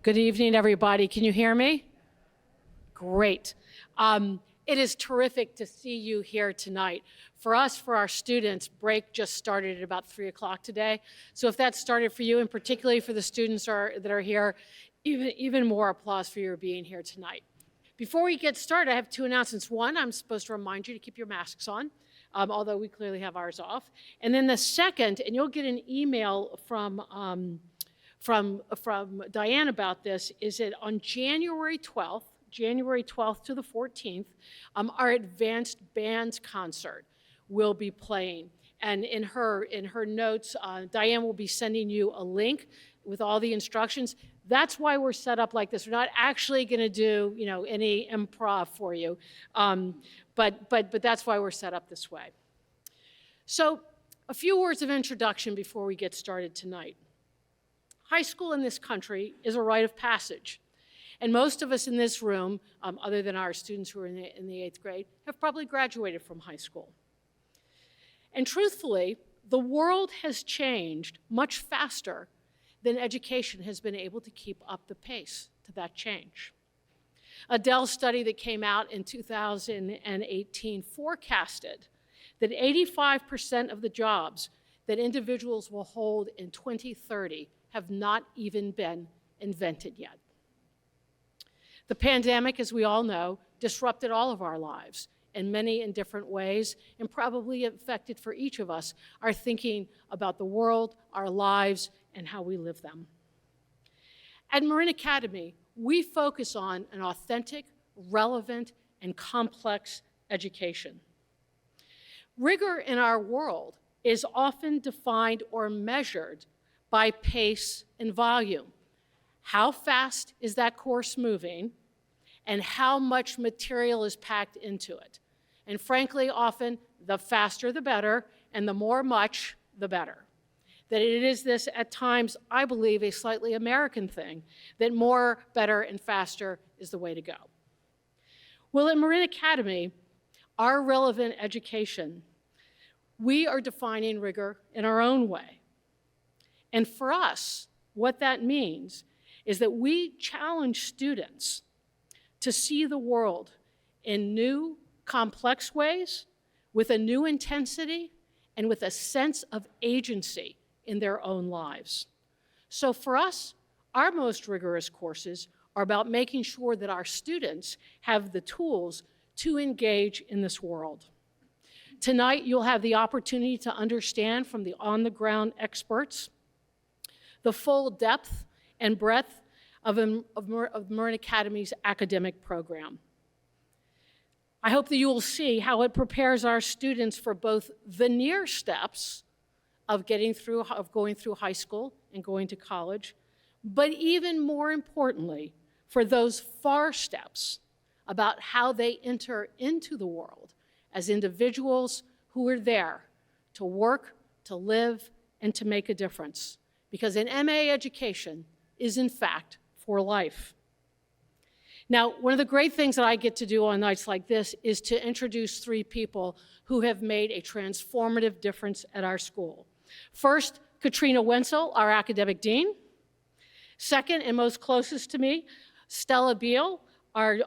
Good evening, everybody. Can you hear me? Great. It is terrific to see you here tonight. For us, for our students, break just started at about 3 o'clock today. So if that started for you, and particularly for the students that are here, even more applause for your being here tonight. Before we get started, I have two announcements. One, I'm supposed to remind you to keep your masks on, although we clearly have ours off. And then the second, and you'll get an email from Diane about this, is that on January 12th to the 14th, our advanced bands concert will be playing. And in her notes, Diane will be sending you a link with all the instructions. That's why we're set up like this. We're not actually going to do, any improv for you, but that's why we're set up this way. So, a few words of introduction before we get started tonight. High school in this country is a rite of passage. And most of us in this room, other than our students who are in the 8th grade, have probably graduated from high school. And truthfully, the world has changed much faster than education has been able to keep up the pace to that change. A Dell study that came out in 2018 forecasted that 85% of the jobs that individuals will hold in 2030 have not even been invented yet. The pandemic, as we all know, disrupted all of our lives in many and different ways, and probably affected for each of us our thinking about the world, our lives, and how we live them. At Marin Academy, we focus on an authentic, relevant, and complex education. Rigor in our world is often defined or measured by pace and volume. How fast is that course moving, and how much material is packed into it? And frankly, often, the faster the better, and the more much, the better. That it is this, at times, I believe, a slightly American thing, that more, better, and faster is the way to go. Well, at Marin Academy, our relevant education, we are defining rigor in our own way. And for us, what that means is that we challenge students to see the world in new, complex ways, with a new intensity, and with a sense of agency in their own lives. So for us, our most rigorous courses are about making sure that our students have the tools to engage in this world. Tonight, you'll have the opportunity to understand from the on-the-ground experts the full depth and breadth of Marin Academy's academic program. I hope that you will see how it prepares our students for both the near steps of going through high school and going to college, but even more importantly, for those far steps about how they enter into the world as individuals who are there to work, to live, and to make a difference. Because an MA education is, in fact, for life. Now, one of the great things that I get to do on nights like this is to introduce 3 people who have made a transformative difference at our school. First, Katrina Wenzel, our academic dean. Second, and most closest to me, Stella Beal, our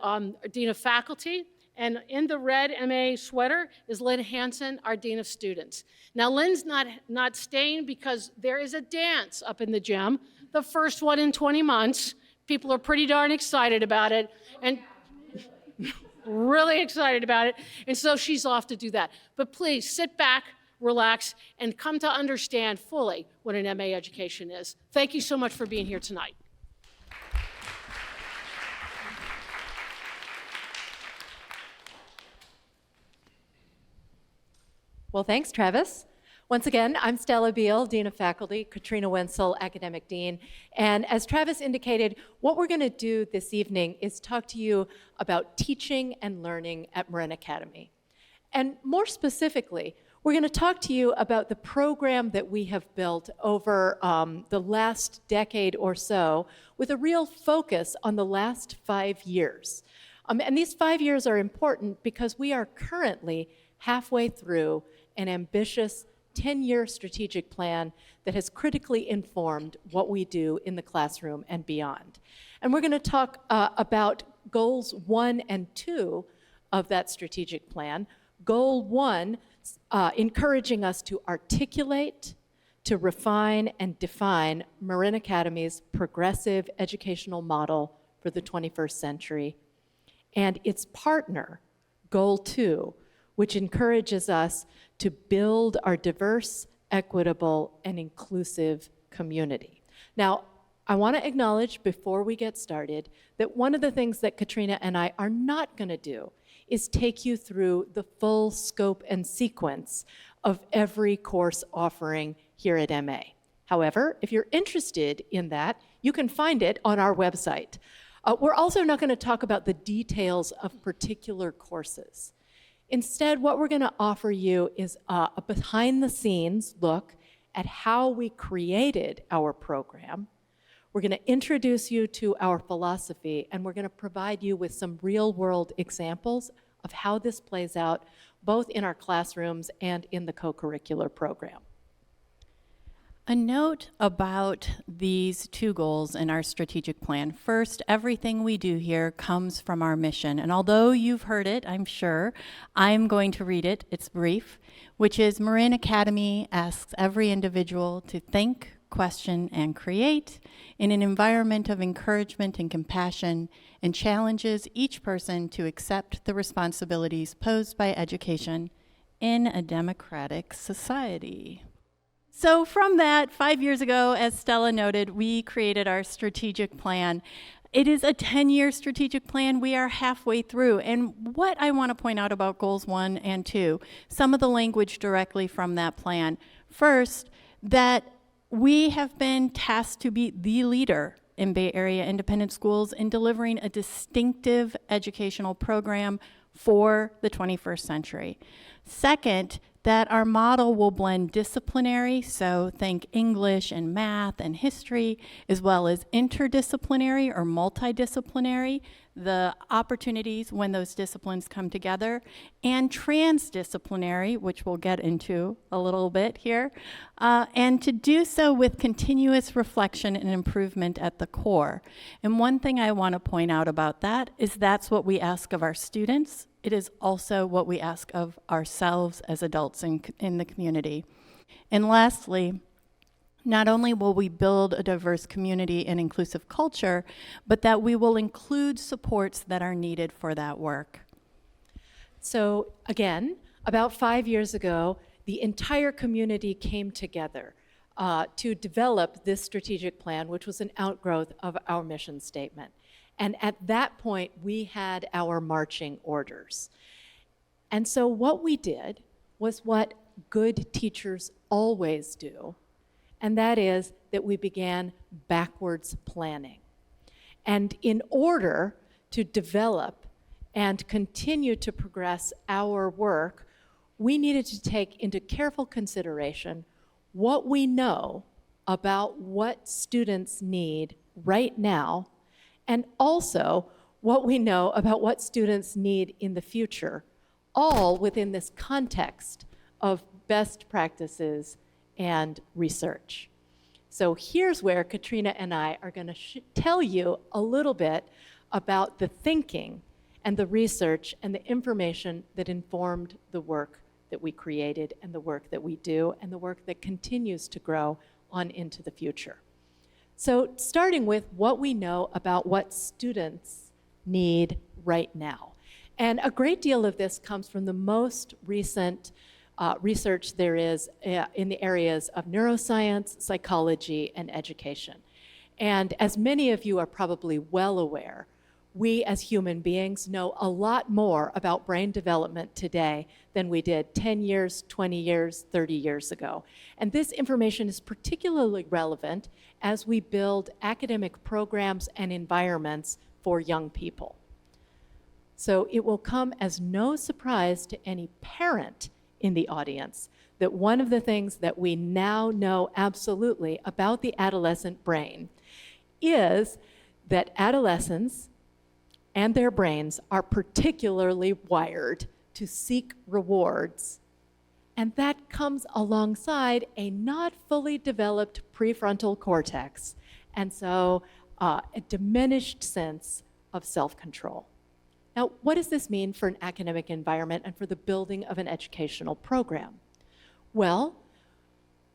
dean of faculty. And in the red MA sweater is Lynn Hansen, our dean of students. Now, Lynn's not staying because there is a dance up in the gym, the first one in 20 months. People are pretty darn excited about it, and really excited about it. And so she's off to do that. But please sit back, relax, and come to understand fully what an MA education is. Thank you so much for being here tonight. Well, thanks, Travis. Once again, I'm Stella Beal, Dean of Faculty, Katrina Wenzel, Academic Dean. And as Travis indicated, what we're going to do this evening is talk to you about teaching and learning at Marin Academy. And more specifically, we're going to talk to you about the program that we have built over the last decade or so, with a real focus on the last 5 years. And these 5 years are important because we are currently halfway through an ambitious 10-year strategic plan that has critically informed what we do in the classroom and beyond. And we're going to talk about goals 1 and 2 of that strategic plan. Goal 1, encouraging us to articulate, to refine, and define Marin Academy's progressive educational model for the 21st century. And its partner, Goal 2, which encourages us to build our diverse, equitable, and inclusive community. Now, I want to acknowledge before we get started that one of the things that Katrina and I are not going to do is take you through the full scope and sequence of every course offering here at MA. However, if you're interested in that, you can find it on our website. We're also not going to talk about the details of particular courses. Instead, what we're going to offer you is a behind-the-scenes look at how we created our program. We're going to introduce you to our philosophy, and we're going to provide you with some real-world examples of how this plays out, both in our classrooms and in the co-curricular program. A note about these 2 goals in our strategic plan. First, everything we do here comes from our mission. And although you've heard it, I'm sure, I'm going to read it. It's brief, which is Marin Academy asks every individual to think, question, and create in an environment of encouragement and compassion, and challenges each person to accept the responsibilities posed by education in a democratic society. So from that, 5 years ago, as Stella noted, we created our strategic plan. It is a 10-year strategic plan. We are halfway through. And what I want to point out about goals 1 and 2, some of the language directly from that plan. First, that we have been tasked to be the leader in Bay Area independent schools in delivering a distinctive educational program for the 21st century. Second, that our model will blend disciplinary, so think English and math and history, as well as interdisciplinary or multidisciplinary, the opportunities when those disciplines come together, and transdisciplinary, which we'll get into a little bit here, and to do so with continuous reflection and improvement at the core. And one thing I want to point out about that is that's what we ask of our students. It is also what we ask of ourselves as adults in the community. And lastly, not only will we build a diverse community and inclusive culture, but that we will include supports that are needed for that work. So again, about 5 years ago, the entire community came together to develop this strategic plan, which was an outgrowth of our mission statement. And at that point, we had our marching orders. And so what we did was what good teachers always do, and that is that we began backwards planning. And in order to develop and continue to progress our work, we needed to take into careful consideration what we know about what students need right now, and also what we know about what students need in the future, all within this context of best practices and research. So here's where Katrina and I are going to tell you a little bit about the thinking and the research and the information that informed the work that we created and the work that we do and the work that continues to grow on into the future. So starting with what we know about what students need right now. And a great deal of this comes from the most recent research there is in the areas of neuroscience, psychology, and education. And as many of you are probably well aware, we as human beings know a lot more about brain development today than we did 10 years, 20 years, 30 years ago. And this information is particularly relevant as we build academic programs and environments for young people. So it will come as no surprise to any parent in the audience that one of the things that we now know absolutely about the adolescent brain is that adolescents and their brains are particularly wired to seek rewards And that comes alongside a not fully developed prefrontal cortex, and so a diminished sense of self-control. Now, what does this mean for an academic environment and for the building of an educational program? Well,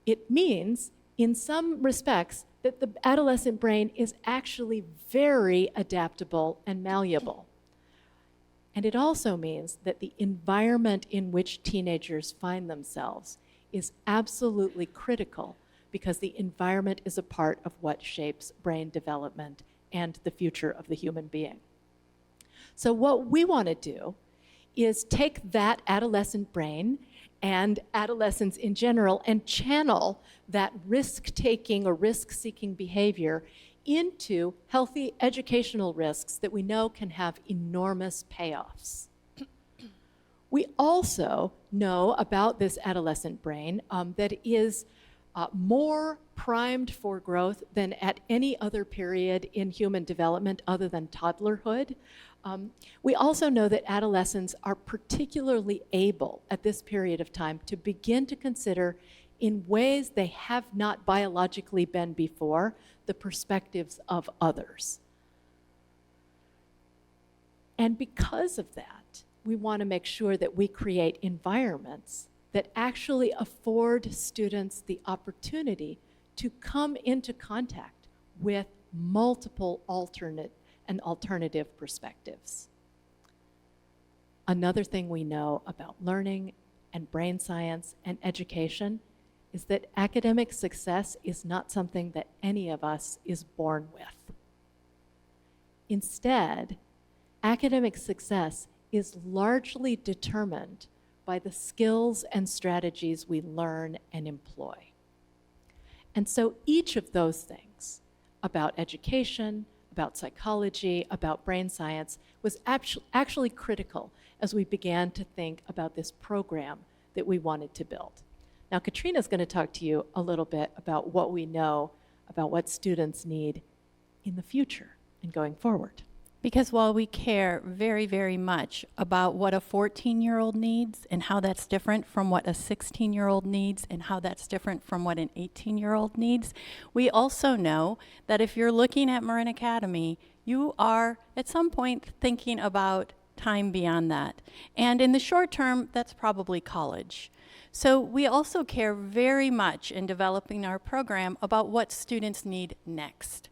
it means, in some respects, that the adolescent brain is actually very adaptable and malleable. And it also means that the environment in which teenagers find themselves is absolutely critical, because the environment is a part of what shapes brain development and the future of the human being. So what we want to do is take that adolescent brain and adolescents in general and channel that risk-taking or risk-seeking behavior into healthy educational risks that we know can have enormous payoffs. We also know about this adolescent brain that is more primed for growth than at any other period in human development other than toddlerhood. We also know that adolescents are particularly able at this period of time to begin to consider, in ways they have not biologically been before, the perspectives of others. And because of that, we want to make sure that we create environments that actually afford students the opportunity to come into contact with multiple alternate and alternative perspectives. Another thing we know about learning and brain science and education is that academic success is not something that any of us is born with. Instead, academic success is largely determined by the skills and strategies we learn and employ. And so each of those things, about education, about psychology, about brain science, was actually critical as we began to think about this program that we wanted to build. Now, Katrina's going to talk to you a little bit about what we know about what students need in the future and going forward. Because while we care very, very much about what a 14-year-old needs and how that's different from what a 16-year-old needs and how that's different from what an 18-year-old needs, we also know that if you're looking at Marin Academy, you are at some point thinking about time beyond that. And in the short term, that's probably college. So we also care very much in developing our program about what students need next.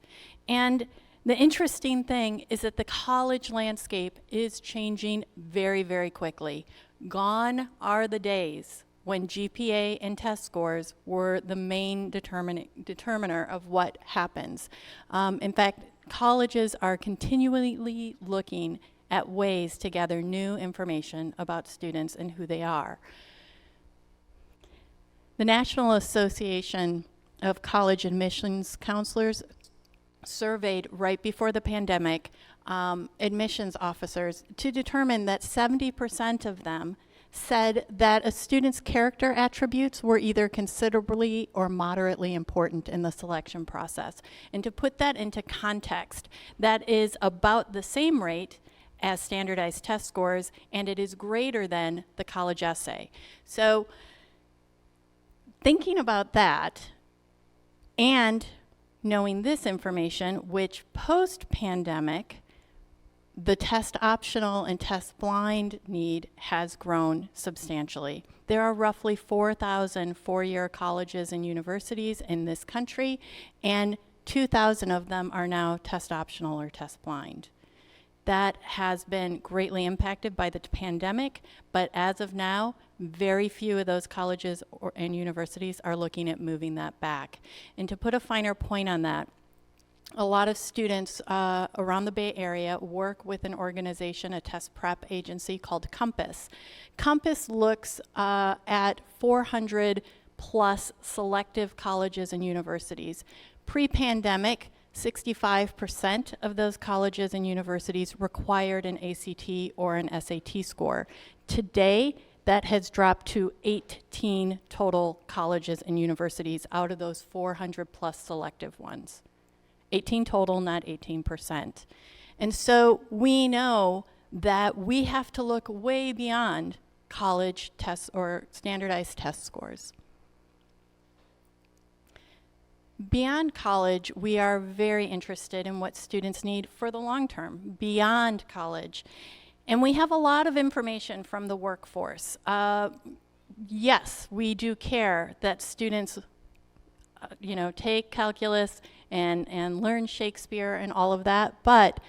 And the interesting thing is that the college landscape is changing very, very quickly. Gone are the days when GPA and test scores were the main determiner of what happens. In fact, colleges are continually looking at ways to gather new information about students and who they are. The National Association of College Admissions Counselors surveyed right before the pandemic admissions officers to determine that 70% of them said that a student's character attributes were either considerably or moderately important in the selection process. And to put that into context, that is about the same rate as standardized test scores, and it is greater than the college essay. So thinking about that and knowing this information, which post-pandemic, the test optional and test blind need has grown substantially. There are roughly 4,000 four-year colleges and universities in this country, and 2,000 of them are now test optional or test blind. That has been greatly impacted by the pandemic, but as of now, very few of those colleges and universities are looking at moving that back. And to put a finer point on that, a lot of students around the Bay Area work with an organization, a test prep agency called Compass. Compass looks at 400 plus selective colleges and universities. Pre-pandemic, 65% of those colleges and universities required an ACT or an SAT score. Today, that has dropped to 18 total colleges and universities out of those 400 plus selective ones. 18 total, not 18%. And so we know that we have to look way beyond college tests or standardized test scores. Beyond college, we are very interested in what students need for the long term, beyond college. And we have a lot of information from the workforce. Yes, we do care that students take calculus and learn Shakespeare and all of that, but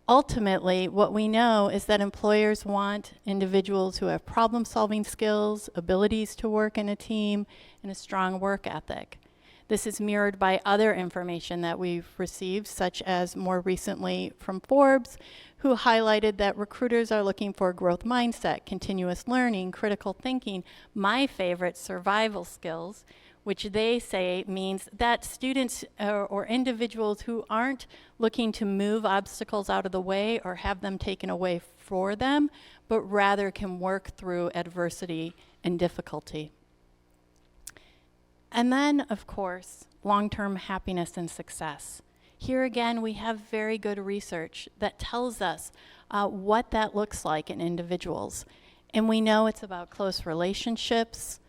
ultimately, what we know is that employers want individuals who have problem-solving skills, abilities to work in a team, and a strong work ethic. This is mirrored by other information that we've received, such as more recently from Forbes, who highlighted that recruiters are looking for growth mindset, continuous learning, critical thinking, my favorite, survival skills, which they say means that students or individuals who aren't looking to move obstacles out of the way or have them taken away for them, but rather can work through adversity and difficulty. And then, of course, long-term happiness and success. Here again, we have very good research that tells us what that looks like in individuals. And we know it's about close relationships,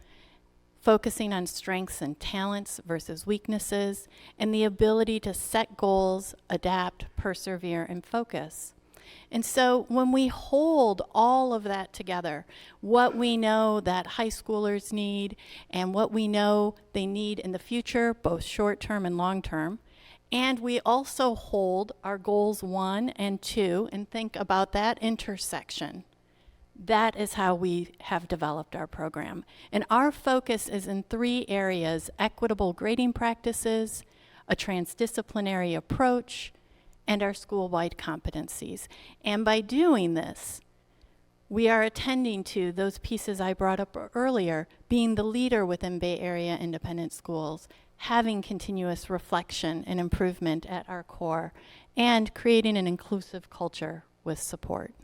focusing on strengths and talents versus weaknesses, and the ability to set goals, adapt, persevere, and focus. And so when we hold all of that together, what we know that high schoolers need and what we know they need in the future, both short-term and long-term, and we also hold our goals 1 and 2 and think about that intersection. That is how we have developed our program. And our focus is in 3 areas: equitable grading practices, a transdisciplinary approach, and our school-wide competencies. And by doing this, we are attending to those pieces I brought up earlier, being the leader within Bay Area independent schools, having continuous reflection and improvement at our core, and creating an inclusive culture with support.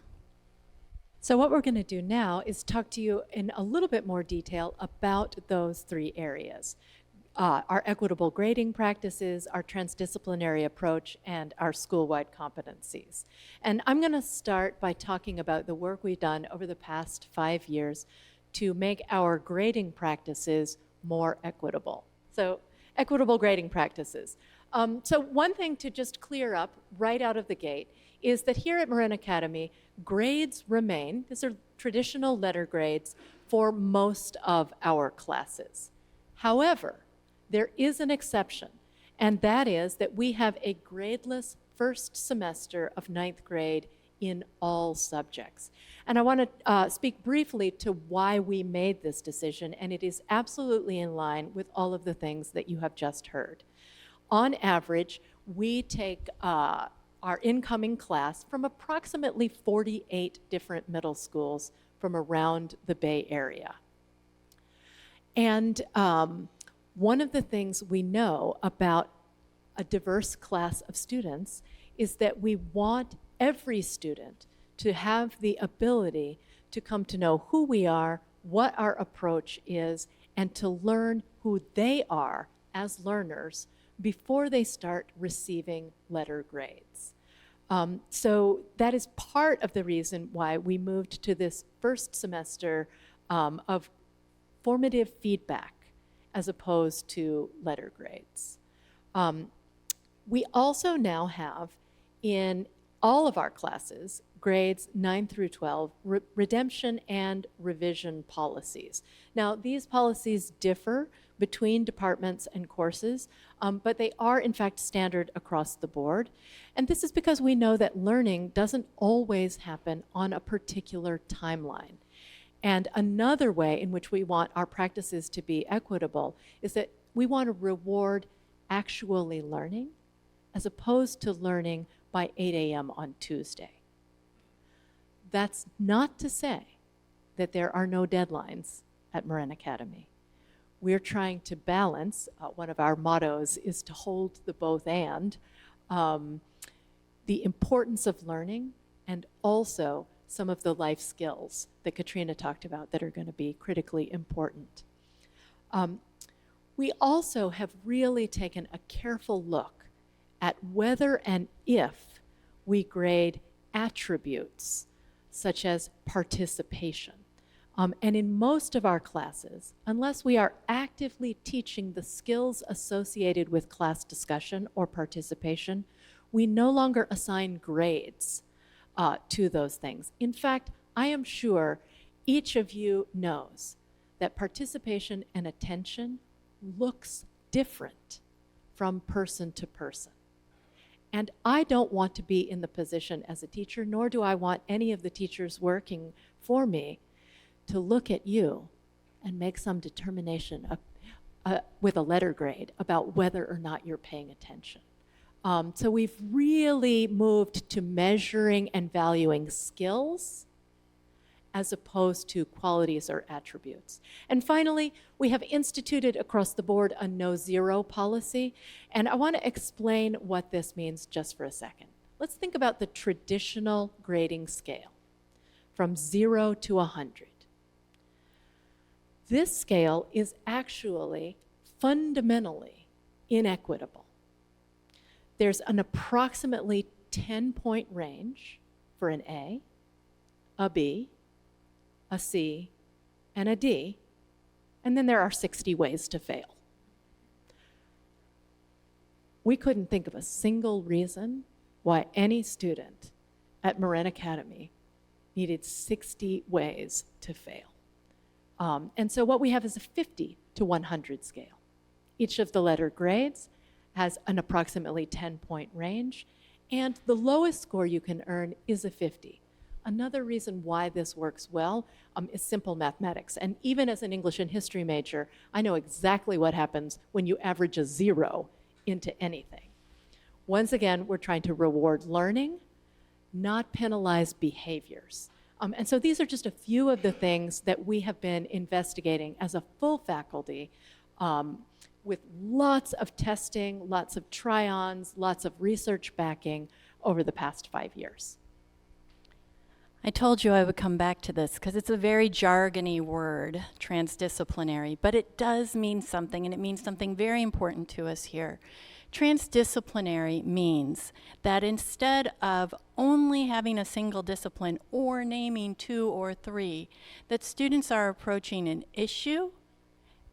So what we're going to do now is talk to you in a little bit more detail about those 3 areas. Our equitable grading practices, our transdisciplinary approach, and our school-wide competencies. And I'm going to start by talking about the work we've done over the past 5 years to make our grading practices more equitable. So, equitable grading practices. So one thing to just clear up right out of the gate is that here at Marin Academy, grades remain, these are traditional letter grades, for most of our classes. However, there is an exception, and that is that we have a gradeless first semester of 9th grade in all subjects. And I want to speak briefly to why we made this decision, and it is absolutely in line with all of the things that you have just heard. On average, we take our incoming class from approximately 48 different middle schools from around the Bay Area. And one of the things we know about a diverse class of students is that we want every student to have the ability to come to know who we are, what our approach is, and to learn who they are as learners before they start receiving letter grades. So that is part of the reason why we moved to this first semester of formative feedback as opposed to letter grades. We also now have in all of our classes grades 9 through 12 redemption and revision policies. Now these policies differ between departments and courses, but they are in fact standard across the board. And this is because we know that learning doesn't always happen on a particular timeline. And another way in which we want our practices to be equitable is that we want to reward actually learning as opposed to learning by 8 a.m. on Tuesday. That's not to say that there are no deadlines at Marin Academy. We're trying to balance, one of our mottos is to hold the both and, the importance of learning and also some of the life skills that Katrina talked about that are going to be critically important. We also have really taken a careful look at whether and if we grade attributes such as participation. And in most of our classes, unless we are actively teaching the skills associated with class discussion or participation, we no longer assign grades to those things. In fact, I am sure each of you knows that participation and attention looks different from person to person. And I don't want to be in the position as a teacher, nor do I want any of the teachers working for me to look at you and make some determination with a letter grade about whether or not you're paying attention. So we've really moved to measuring and valuing skills as opposed to qualities or attributes. And finally, we have instituted across the board a no-zero policy, and I want to explain what this means just for a second. Let's think about the traditional grading scale from 0 to 100. This scale is actually fundamentally inequitable. There's an approximately 10-point range for an A, a B, a C, and a D, and then there are 60 ways to fail. We couldn't think of a single reason why any student at Marin Academy needed 60 ways to fail. And so what we have is a 50 to 100 scale. Each of the letter grades has an approximately 10-point range, and the lowest score you can earn is a 50. Another reason why this works well is simple mathematics. And even as an English and history major, I know exactly what happens when you average a 0 into anything. Once again, we're trying to reward learning, not penalize behaviors. And so these are just a few of the things that we have been investigating as a full faculty with lots of testing, lots of try-ons, lots of research backing over the past 5 years. I told you I would come back to this because it's a very jargony word, transdisciplinary, but it does mean something, and it means something very important to us here. Transdisciplinary means that instead of only having a single discipline or naming 2 or 3, that students are approaching an issue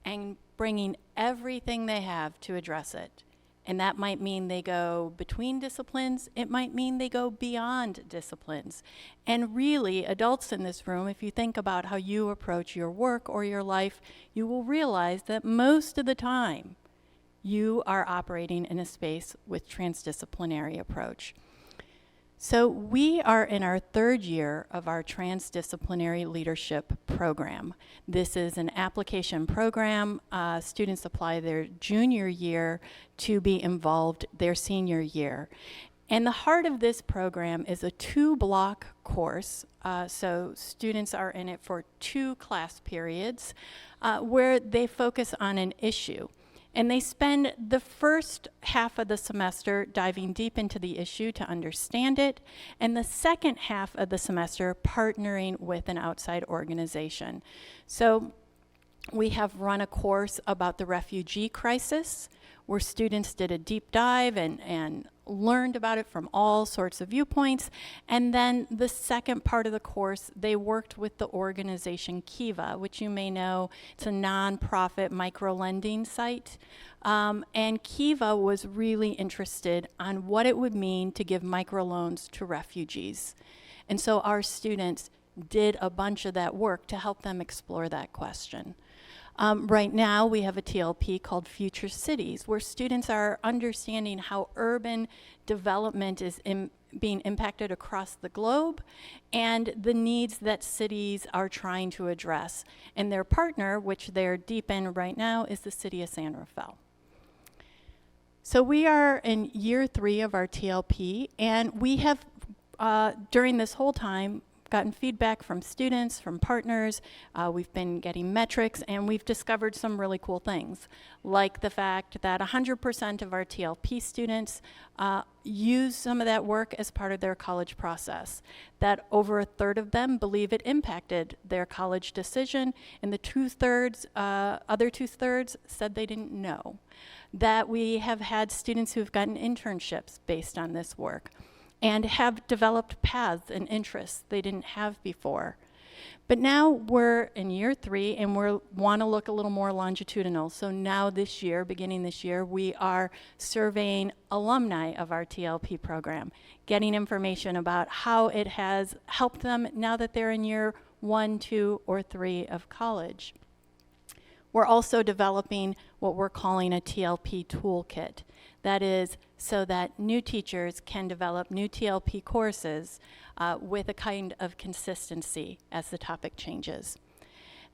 and bringing everything they have to address it. And that might mean they go between disciplines. It might mean they go beyond disciplines. And really, adults in this room, if you think about how you approach your work or your life, you will realize that most of the time, you are operating in a space with transdisciplinary approach. So we are in our 3rd year of our Transdisciplinary Leadership Program. This is an application program. Students apply their junior year to be involved their senior year. And the heart of this program is a 2-block course. So students are in it for 2 class periods where they focus on an issue. And they spend the first half of the semester diving deep into the issue to understand it, and the second half of the semester partnering with an outside organization. So we have run a course about the refugee crisis, where students did a deep dive and learned about it from all sorts of viewpoints. And then the second part of the course, they worked with the organization Kiva, which you may know, it's a nonprofit micro-lending site. And Kiva was really interested on what it would mean to give microloans to refugees. And so our students did a bunch of that work to help them explore that question. Right now, we have a TLP called Future Cities, where students are understanding how urban development is being impacted across the globe and the needs that cities are trying to address. And their partner, which they're deep in right now, is the city of San Rafael. So we are in year 3 of our TLP, and we have, during this whole time, gotten feedback from students, from partners. We've been getting metrics, and we've discovered some really cool things, like the fact that 100% of our TLP students use some of that work as part of their college process, that over a third of them believe it impacted their college decision, and the other two-thirds said they didn't know, that we have had students who've gotten internships based on this work, and have developed paths and interests they didn't have before. But now we're in year 3 and we want to look a little more longitudinal. So now this year, beginning this year, we are surveying alumni of our TLP program, getting information about how it has helped them now that they're in year 1, 2, or 3 of college. We're also developing what we're calling a TLP toolkit. That is so that new teachers can develop new TLP courses with a kind of consistency as the topic changes.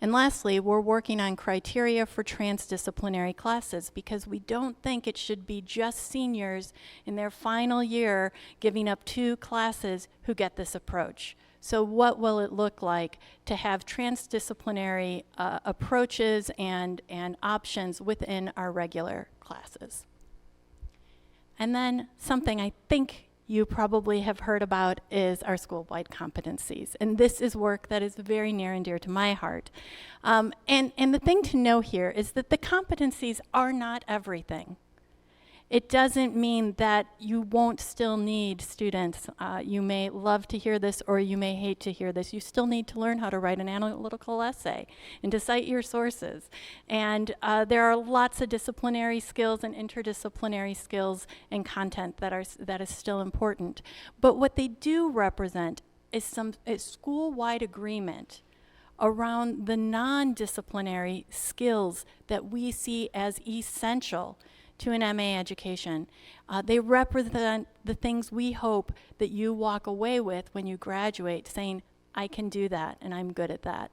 And lastly, we're working on criteria for transdisciplinary classes because we don't think it should be just seniors in their final year giving up 2 classes who get this approach. So what will it look like to have transdisciplinary approaches and options within our regular classes? And then something I think you probably have heard about is our school-wide competencies. And this is work that is very near and dear to my heart. And the thing to know here is that the competencies are not everything. It doesn't mean that you won't still need students. You may love to hear this or you may hate to hear this. You still need to learn how to write an analytical essay and to cite your sources. And there are lots of disciplinary skills and interdisciplinary skills and content that is still important. But what they do represent is some school-wide agreement around the non-disciplinary skills that we see as essential to an MA education. They represent the things we hope that you walk away with when you graduate, saying, I can do that and I'm good at that.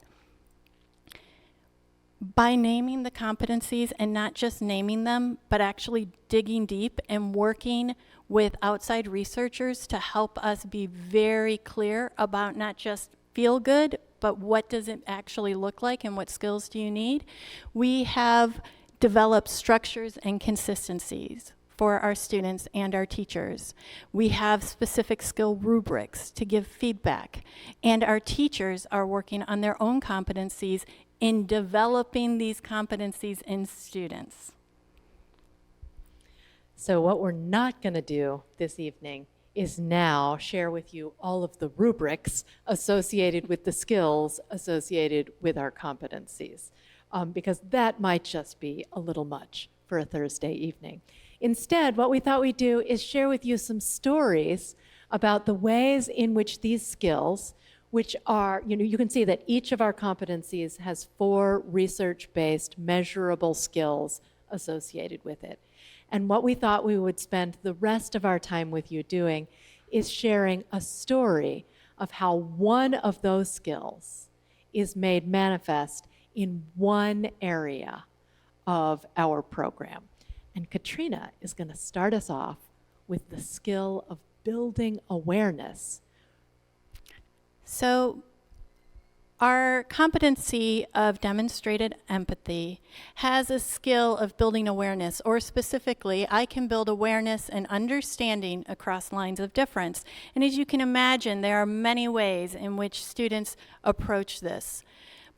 By naming the competencies and not just naming them, but actually digging deep and working with outside researchers to help us be very clear about not just feel good, but what does it actually look like and what skills do you need, we have develop structures and consistencies for our students and our teachers. We have specific skill rubrics to give feedback, and our teachers are working on their own competencies in developing these competencies in students. So what we're not going to do this evening is now share with you all of the rubrics associated with the skills associated with our competencies. Because that might just be a little much for a Thursday evening. Instead, what we thought we'd do is share with you some stories about the ways in which these skills, which are, you can see that each of our competencies has 4 research-based measurable skills associated with it. And what we thought we would spend the rest of our time with you doing is sharing a story of how one of those skills is made manifest in one area of our program. And Katrina is going to start us off with the skill of building awareness. So our competency of demonstrated empathy has a skill of building awareness, or specifically, I can build awareness and understanding across lines of difference. And as you can imagine, there are many ways in which students approach this.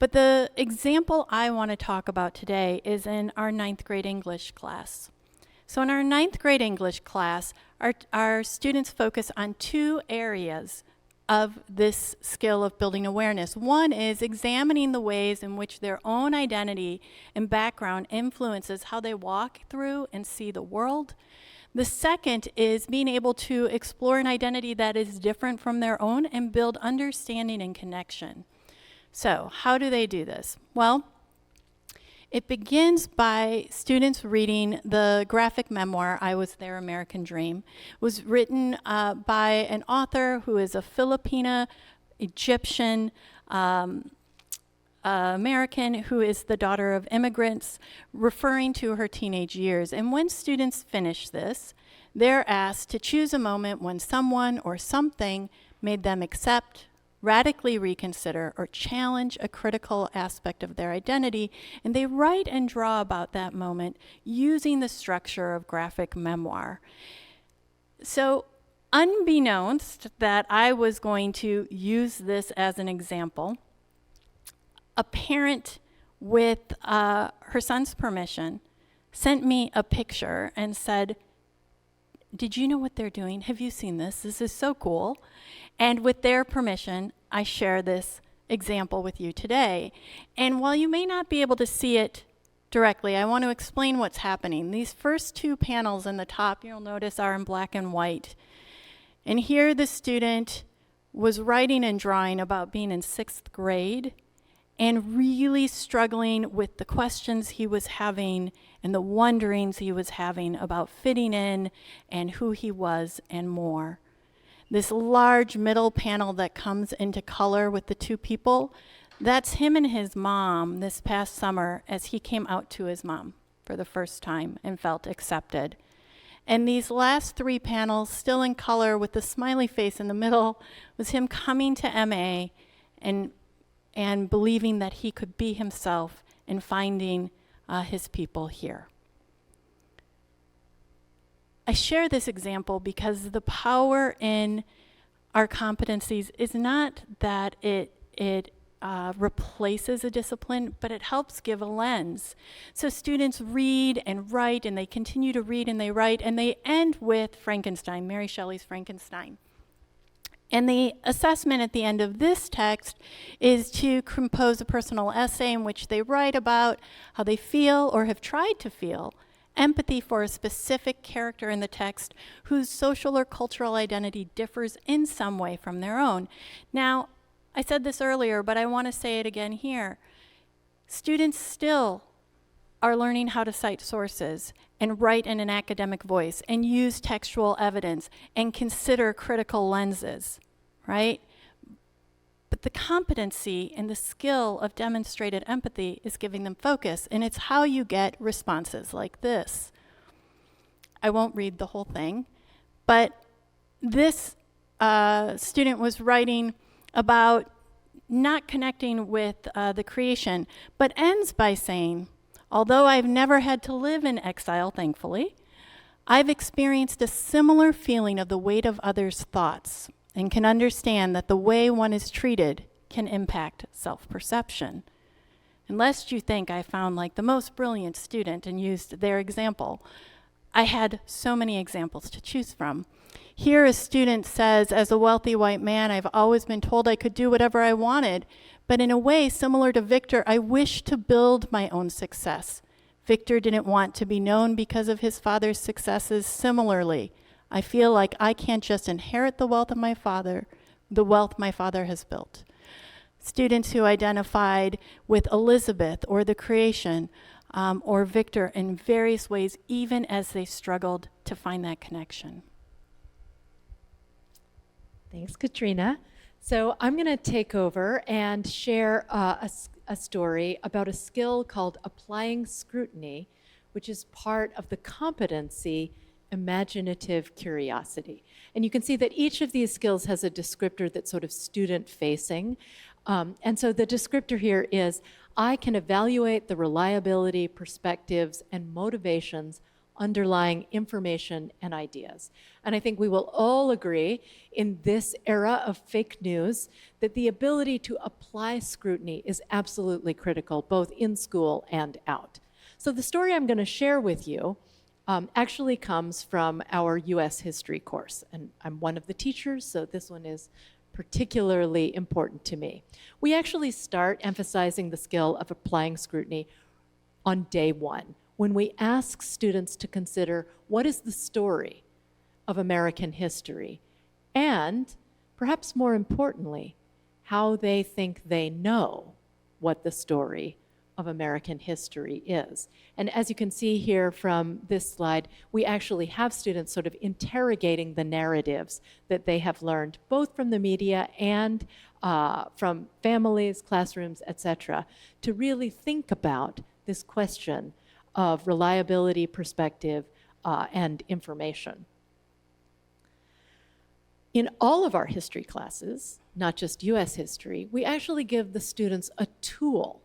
But the example I want to talk about today is in our 9th grade English class. So in our 9th grade English class, our students focus on 2 areas of this skill of building awareness. One is examining the ways in which their own identity and background influences how they walk through and see the world. The second is being able to explore an identity that is different from their own and build understanding and connection. So, how do they do this? Well, it begins by students reading the graphic memoir, I Was Their American Dream. It was written by an author who is a Filipina, Egyptian, American who is the daughter of immigrants, referring to her teenage years. And when students finish this, they're asked to choose a moment when someone or something made them accept, radically reconsider, or challenge a critical aspect of their identity, and they write and draw about that moment using the structure of graphic memoir. So, unbeknownst that I was going to use this as an example, a parent with her son's permission sent me a picture and said, "Did you know what they're doing? Have you seen this? This is so cool." And with their permission, I share this example with you today. And while you may not be able to see it directly, I want to explain what's happening. These first two panels in the top, you'll notice, are in black and white. And here the student was writing and drawing about being in 6th grade and really struggling with the questions he was having and the wonderings he was having about fitting in and who he was and more. This large middle panel that comes into color with the two people, that's him and his mom this past summer as he came out to his mom for the first time and felt accepted. And these last 3 panels, still in color with the smiley face in the middle, was him coming to MA and believing that he could be himself and finding his people here. I share this example because the power in our competencies is not that it replaces a discipline, but it helps give a lens. So students read and write, and they continue to read and they write, and they end with Frankenstein, Mary Shelley's Frankenstein. And the assessment at the end of this text is to compose a personal essay in which they write about how they feel or have tried to feel empathy for a specific character in the text whose social or cultural identity differs in some way from their own. Now, I said this earlier, but I want to say it again here. Students still are learning how to cite sources and write in an academic voice and use textual evidence and consider critical lenses, right? But the competency and the skill of demonstrated empathy is giving them focus, and it's how you get responses like this. I won't read the whole thing, but this student was writing about not connecting with the creation, but ends by saying, although I've never had to live in exile, thankfully, I've experienced a similar feeling of the weight of others' thoughts and can understand that the way one is treated can impact self-perception. And lest you think I found like the most brilliant student and used their example, I had so many examples to choose from. Here a student says, as a wealthy white man, I've always been told I could do whatever I wanted, but in a way similar to Victor, I wish to build my own success. Victor didn't want to be known because of his father's successes. Similarly, I feel like I can't just inherit the wealth my father has built. Students who identified with Elizabeth or the creation or Victor in various ways, even as they struggled to find that connection. Thanks, Katrina. So I'm going to take over and share a story about a skill called applying scrutiny, which is part of the competency imaginative curiosity. And you can see that each of these skills has a descriptor that's sort of student-facing. And so the descriptor here is, I can evaluate the reliability, perspectives, and motivations underlying information and ideas. And I think we will all agree in this era of fake news that the ability to apply scrutiny is absolutely critical, both in school and out. So the story I'm going to share with you actually comes from our US history course. And I'm one of the teachers, so this one is particularly important to me. We actually start emphasizing the skill of applying scrutiny on day one, when we ask students to consider what is the story of American history, and perhaps more importantly, how they think they know what the story of American history is. And as you can see here from this slide, we actually have students sort of interrogating the narratives that they have learned, both from the media and from families, classrooms, etc., to really think about this question of reliability, perspective, and information. In all of our history classes, not just US history, we actually give the students a tool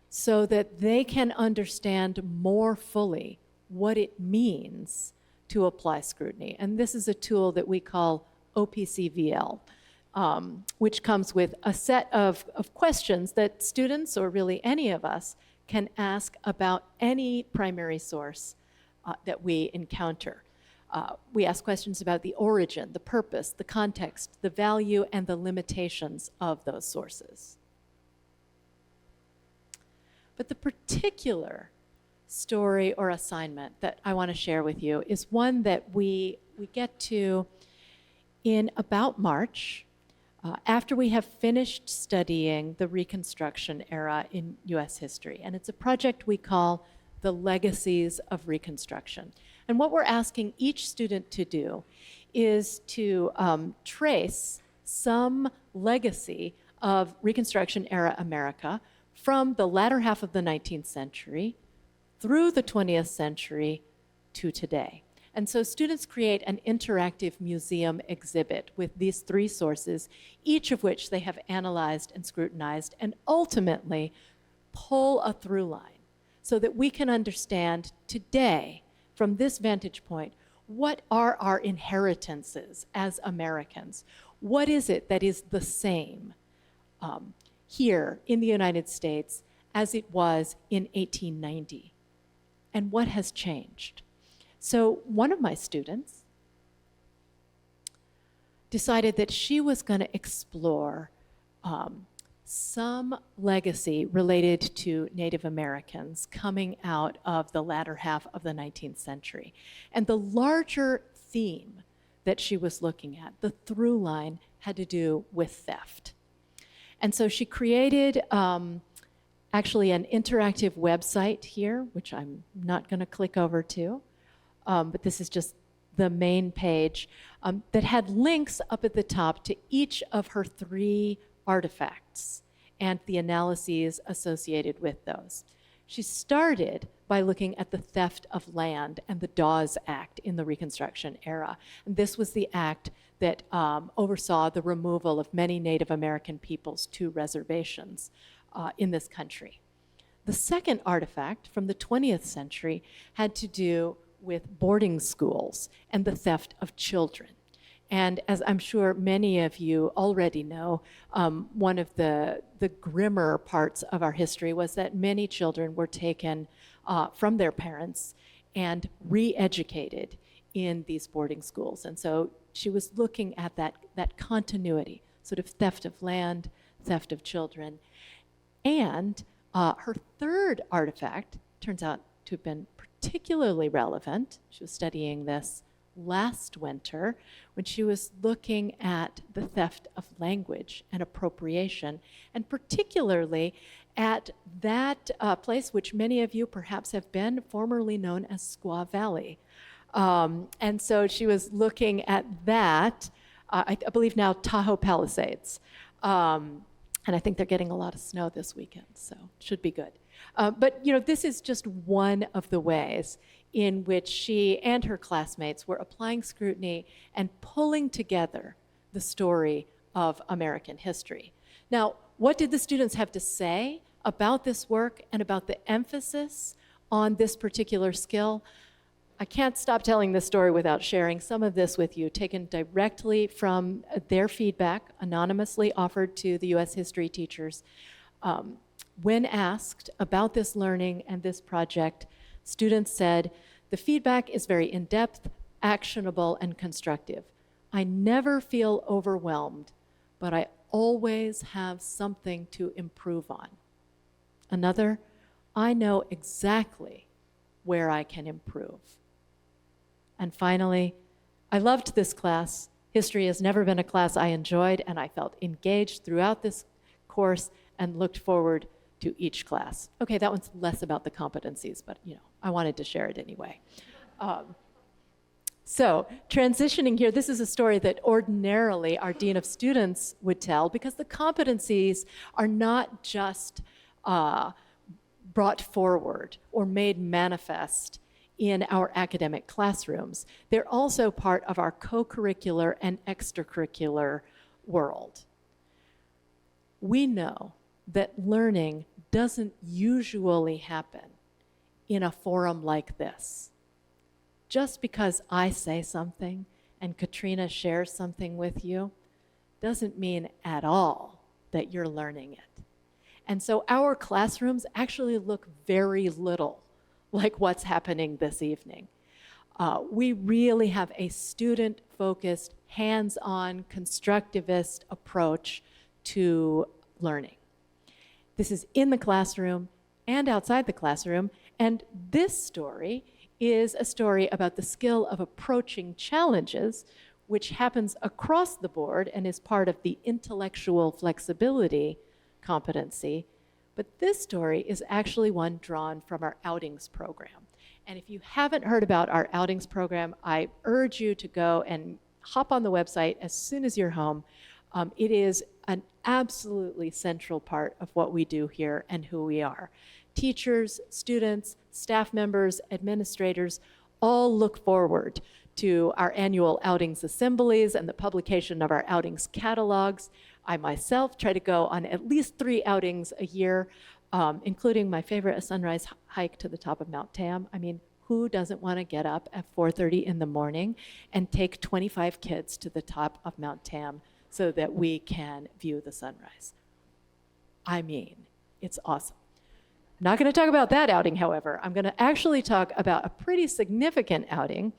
so that they can understand more fully what it means to apply scrutiny. And this is a tool that we call OpCVL, which comes with a set of questions that students, or really any of us, can ask about any primary source that we encounter. We ask questions about the origin, the purpose, the context, the value, and the limitations of those sources. But the particular story or assignment that I want to share with you is one that we get to in about March, after we have finished studying the Reconstruction era in U.S. history. And it's a project we call the Legacies of Reconstruction. And what we're asking each student to do is to trace some legacy of Reconstruction era America from the latter half of the 19th century through the 20th century to today. And so students create an interactive museum exhibit with these three sources, each of which they have analyzed and scrutinized, and ultimately pull a through line so that we can understand today, from this vantage point, what are our inheritances as Americans? What is it that is the same here in the United States as it was in 1890? And what has changed? So one of my students decided that she was going to explore some legacy related to Native Americans coming out of the latter half of the 19th century. And the larger theme that she was looking at, the through line, had to do with theft. And so she created actually an interactive website here, which I'm not going to click over to. But this is just the main page that had links up at the top to each of her three artifacts and the analyses associated with those. She started by looking at the theft of land and the Dawes Act in the Reconstruction era. And this was the act that oversaw the removal of many Native American peoples to reservations in this country. The second artifact from the 20th century had to do with boarding schools and the theft of children. And as I'm sure many of you already know, one of the grimmer parts of our history was that many children were taken from their parents and re-educated in these boarding schools. And so she was looking at that continuity, sort of theft of land, theft of children. And her third artifact turns out to have been particularly relevant. She was studying this last winter when she was looking at the theft of language and appropriation, and particularly at that place which many of you perhaps have been, formerly known as Squaw Valley. And so she was looking at that, I believe now Tahoe Palisades. And I think they're getting a lot of snow this weekend, so it should be good. But this is just one of the ways in which she and her classmates were applying scrutiny and pulling together the story of American history. Now, what did the students have to say about this work and about the emphasis on this particular skill? I can't stop telling this story without sharing some of this with you, taken directly from their feedback, anonymously offered to the U.S. history teachers. When asked about this learning and this project, students said, "The feedback is very in-depth, actionable, and constructive. I never feel overwhelmed, but I always have something to improve on." Another, "I know exactly where I can improve." And finally, "I loved this class. History has never been a class I enjoyed, and I felt engaged throughout this course and looked forward to each class." Okay, that one's less about the competencies, but I wanted to share it anyway. So transitioning here, this is a story that ordinarily our Dean of Students would tell, because the competencies are not just brought forward or made manifest in our academic classrooms. They're also part of our co-curricular and extracurricular world. We know that learning doesn't usually happen in a forum like this. Just because I say something and Katrina shares something with you doesn't mean at all that you're learning it. And so our classrooms actually look very little like what's happening this evening. We really have a student-focused, hands-on, constructivist approach to learning. This is in the classroom, and outside the classroom. And this story is a story about the skill of approaching challenges, which happens across the board and is part of the intellectual flexibility competency. But this story is actually one drawn from our outings program. And if you haven't heard about our outings program, I urge you to go and hop on the website as soon as you're home. It is an absolutely central part of what we do here and who we are. Teachers, students, staff members, administrators all look forward to our annual outings assemblies and the publication of our outings catalogs. I myself try to go on at least 3 outings a year, including my favorite, a sunrise hike to the top of Mount Tam. I mean, who doesn't want to get up at 4:30 in the morning and take 25 kids to the top of Mount Tam so that we can view the sunrise? I mean, it's awesome. I'm not going to talk about that outing, however. I'm going to actually talk about a pretty significant outing,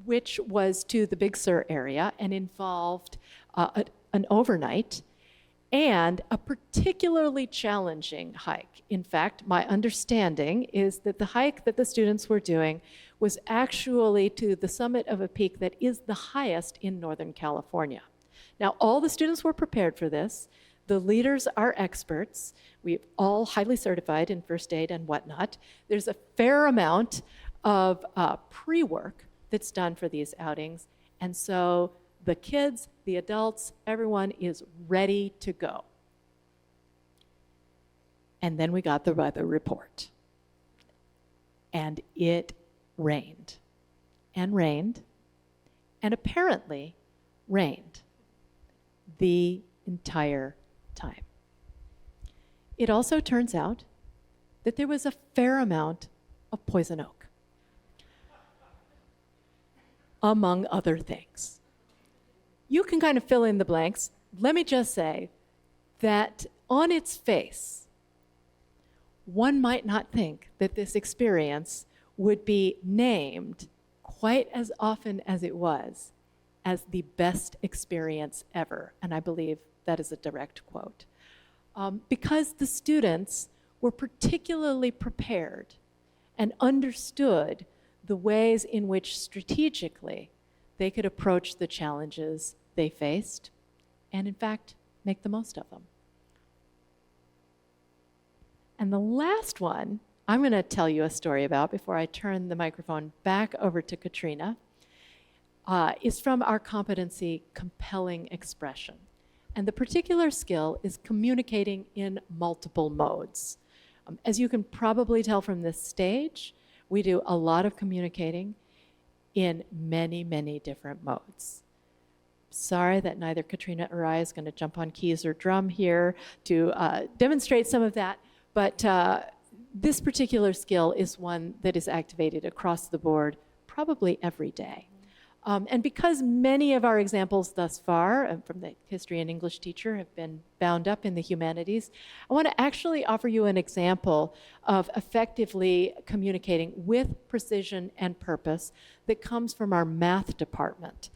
which was to the Big Sur area and involved an overnight and a particularly challenging hike. In fact, my understanding is that the hike that the students were doing was actually to the summit of a peak that is the highest in Northern California. Now, all the students were prepared for this. The leaders are experts. We're all highly certified in first aid and whatnot. There's a fair amount of pre-work that's done for these outings. And so the kids, the adults, everyone is ready to go. And then we got the weather report. And it rained and rained and apparently rained the entire time. It also turns out that there was a fair amount of poison oak, among other things. You can kind of fill in the blanks. Let me just say that on its face, one might not think that this experience would be named quite as often as it was as the best experience ever. And I believe that is a direct quote. Because the students were particularly prepared and understood the ways in which strategically they could approach the challenges they faced and, in fact, make the most of them. And the last one I'm going to tell you a story about before I turn the microphone back over to Katrina is from our competency compelling expression. And the particular skill is communicating in multiple modes. As you can probably tell from this stage, we do a lot of communicating in many, many different modes. Sorry that neither Katrina or I is going to jump on keys or drum here to demonstrate some of that, but this particular skill is one that is activated across the board probably every day. And because many of our examples thus far from the history and English teacher have been bound up in the humanities, I want to actually offer you an example of effectively communicating with precision and purpose that comes from our math department.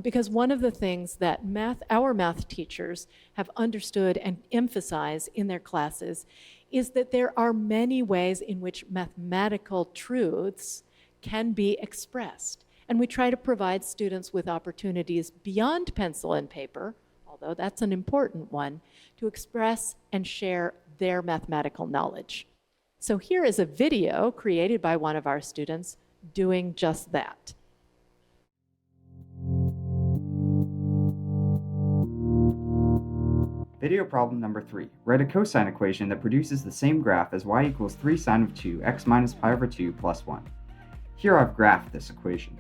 Because one of the things that our math teachers have understood and emphasize in their classes is that there are many ways in which mathematical truths can be expressed. And we try to provide students with opportunities beyond pencil and paper, although that's an important one, to express and share their mathematical knowledge. So here is a video created by one of our students doing just that. Video problem number 3. Write a cosine equation that produces the same graph as y equals 3 sine of 2, x minus pi over 2 plus 1. Here I've graphed this equation.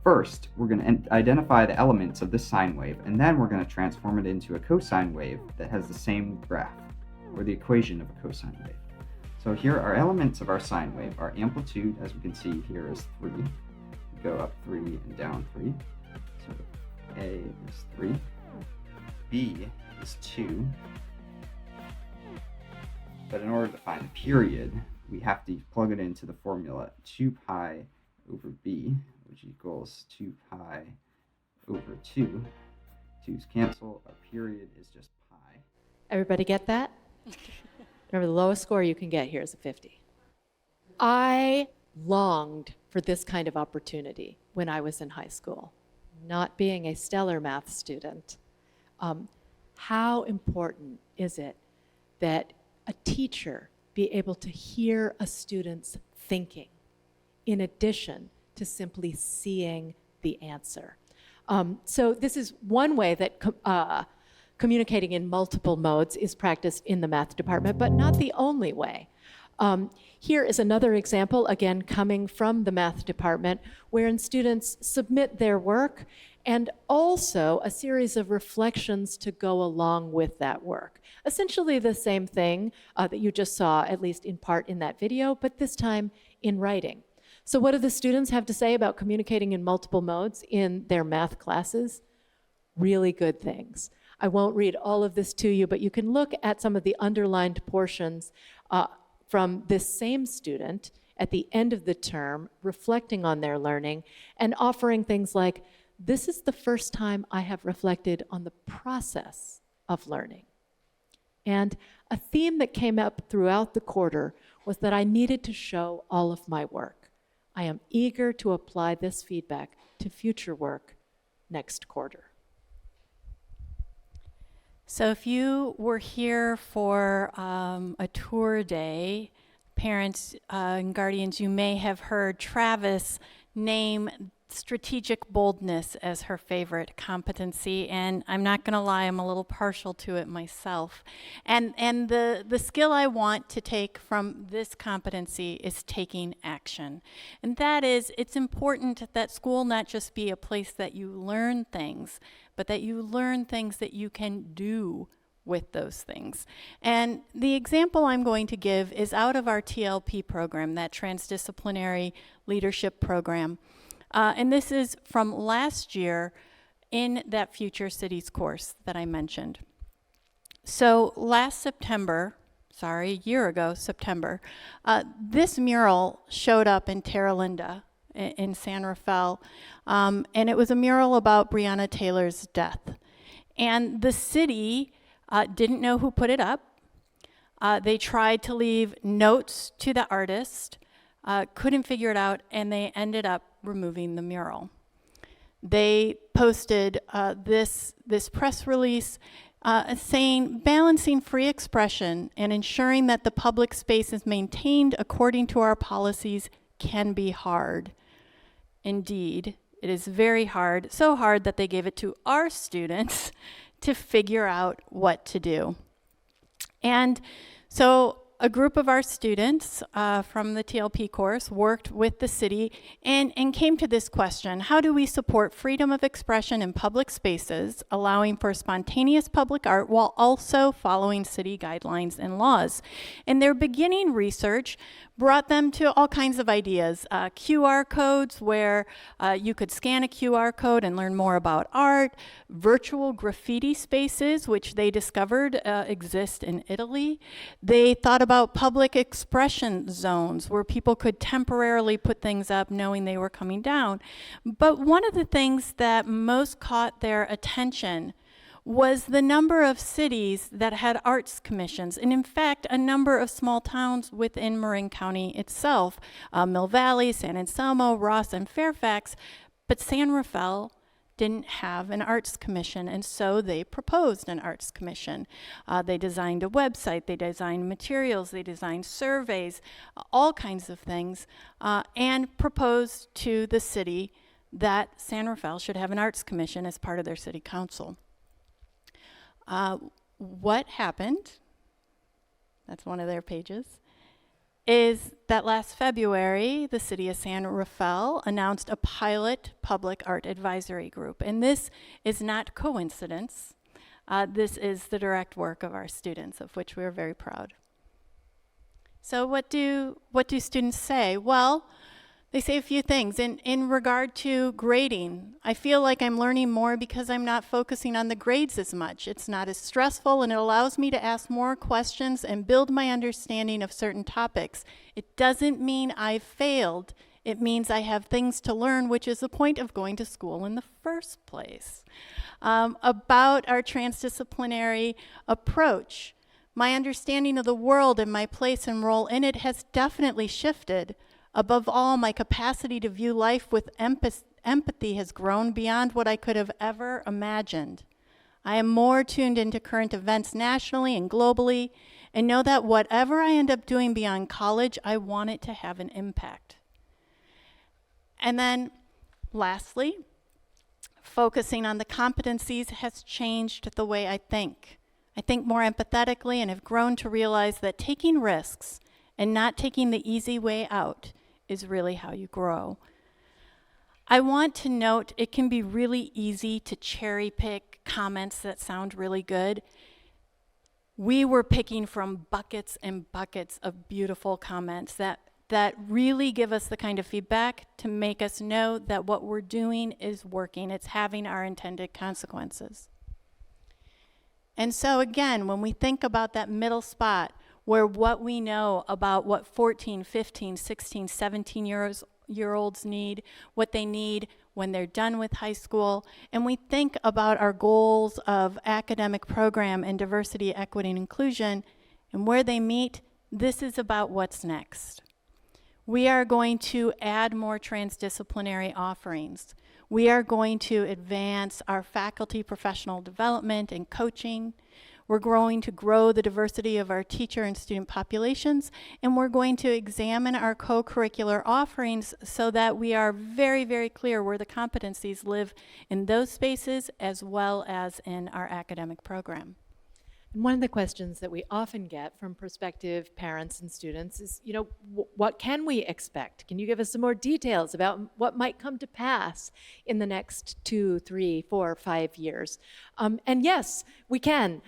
First, we're going to identify the elements of this sine wave, and then we're going to transform it into a cosine wave that has the same graph, or the equation of a cosine wave. So here are elements of our sine wave. Our amplitude, as we can see here, is 3. We go up 3 and down 3. So A is 3. B is 2. But in order to find the period, we have to plug it into the formula 2 pi over b, which equals 2 pi over 2. 2's cancel. Our period is just pi. Everybody get that? Remember, the lowest score you can get here is a 50. I longed for this kind of opportunity when I was in high school, not being a stellar math student. How important is it that a teacher be able to hear a student's thinking in addition to simply seeing the answer? So this is one way that communicating in multiple modes is practiced in the math department, but not the only way. Here is another example, again, coming from the math department, wherein students submit their work and also a series of reflections to go along with that work. Essentially the same thing that you just saw, at least in part in that video, but this time in writing. So what do the students have to say about communicating in multiple modes in their math classes? Really good things. I won't read all of this to you, but you can look at some of the underlined portions from this same student at the end of the term, reflecting on their learning and offering things like, this is the first time I have reflected on the process of learning. And a theme that came up throughout the quarter was that I needed to show all of my work. I am eager to apply this feedback to future work next quarter. So if you were here for a tour day, parents and guardians, you may have heard Travis name strategic boldness as her favorite competency, and I'm not going to lie, I'm a little partial to it myself. And the skill I want to take from this competency is taking action. And that is, it's important that school not just be a place that you learn things, but that you learn things that you can do with those things. And the example I'm going to give is out of our TLP program, that Transdisciplinary Leadership Program. And this is from last year in that Future Cities course that I mentioned. So last September, a year ago, September, this mural showed up in Terra Linda in San Rafael, and it was a mural about Breonna Taylor's death. And the city didn't know who put it up. They tried to leave notes to the artist, couldn't figure it out, and they ended up removing the mural. They posted this press release saying, balancing free expression and ensuring that the public space is maintained according to our policies can be hard. Indeed, it is very hard, so hard that they gave it to our students to figure out what to do. And so a group of our students from the TLP course worked with the city and came to this question: how do we support freedom of expression in public spaces, allowing for spontaneous public art while also following city guidelines and laws? And their beginning research brought them to all kinds of ideas. QR codes where you could scan a QR code and learn more about art, virtual graffiti spaces, which they discovered exist in Italy. They thought about public expression zones where people could temporarily put things up knowing they were coming down. But one of the things that most caught their attention was the number of cities that had arts commissions, and in fact, a number of small towns within Marin County itself, Mill Valley, San Anselmo, Ross, and Fairfax, but San Rafael didn't have an arts commission, and so they proposed an arts commission. They designed a website, they designed materials, they designed surveys, all kinds of things, and proposed to the city that San Rafael should have an arts commission as part of their city council. What happened, that's one of their pages, is that last February, the city of San Rafael announced a pilot public art advisory group. And this is not coincidence. This is the direct work of our students, of which we are very proud. So what do students say? Well, they say a few things. In regard to grading, I feel like I'm learning more because I'm not focusing on the grades as much. It's not as stressful, and it allows me to ask more questions and build my understanding of certain topics. It doesn't mean I've failed. It means I have things to learn, which is the point of going to school in the first place. About our transdisciplinary approach, My understanding of the world and my place and role in it has definitely shifted. Above all, my capacity to view life with empathy has grown beyond what I could have ever imagined. I am more tuned into current events nationally and globally, and know that whatever I end up doing beyond college, I want it to have an impact. And then, lastly, focusing on the competencies has changed the way I think. I think more empathetically and have grown to realize that taking risks and not taking the easy way out is really how you grow. I want to note it can be really easy to cherry pick comments that sound really good. We were picking from buckets and buckets of beautiful comments that really give us the kind of feedback to make us know that what we're doing is working. It's having our intended consequences. And so again, when we think about that middle spot where what we know about what 14, 15, 16, 17-year-olds need, what they need when they're done with high school, and we think about our goals of academic program and diversity, equity, and inclusion, and where they meet, this is about what's next. We are going to add more transdisciplinary offerings. We are going to advance our faculty professional development and coaching. We're going to grow the diversity of our teacher and student populations, and we're going to examine our co-curricular offerings so that we are very, very clear where the competencies live in those spaces as well as in our academic program. And one of the questions that we often get from prospective parents and students is, what can we expect? Can you give us some more details about what might come to pass in the next 2, 3, 4, 5 years? And yes, we can.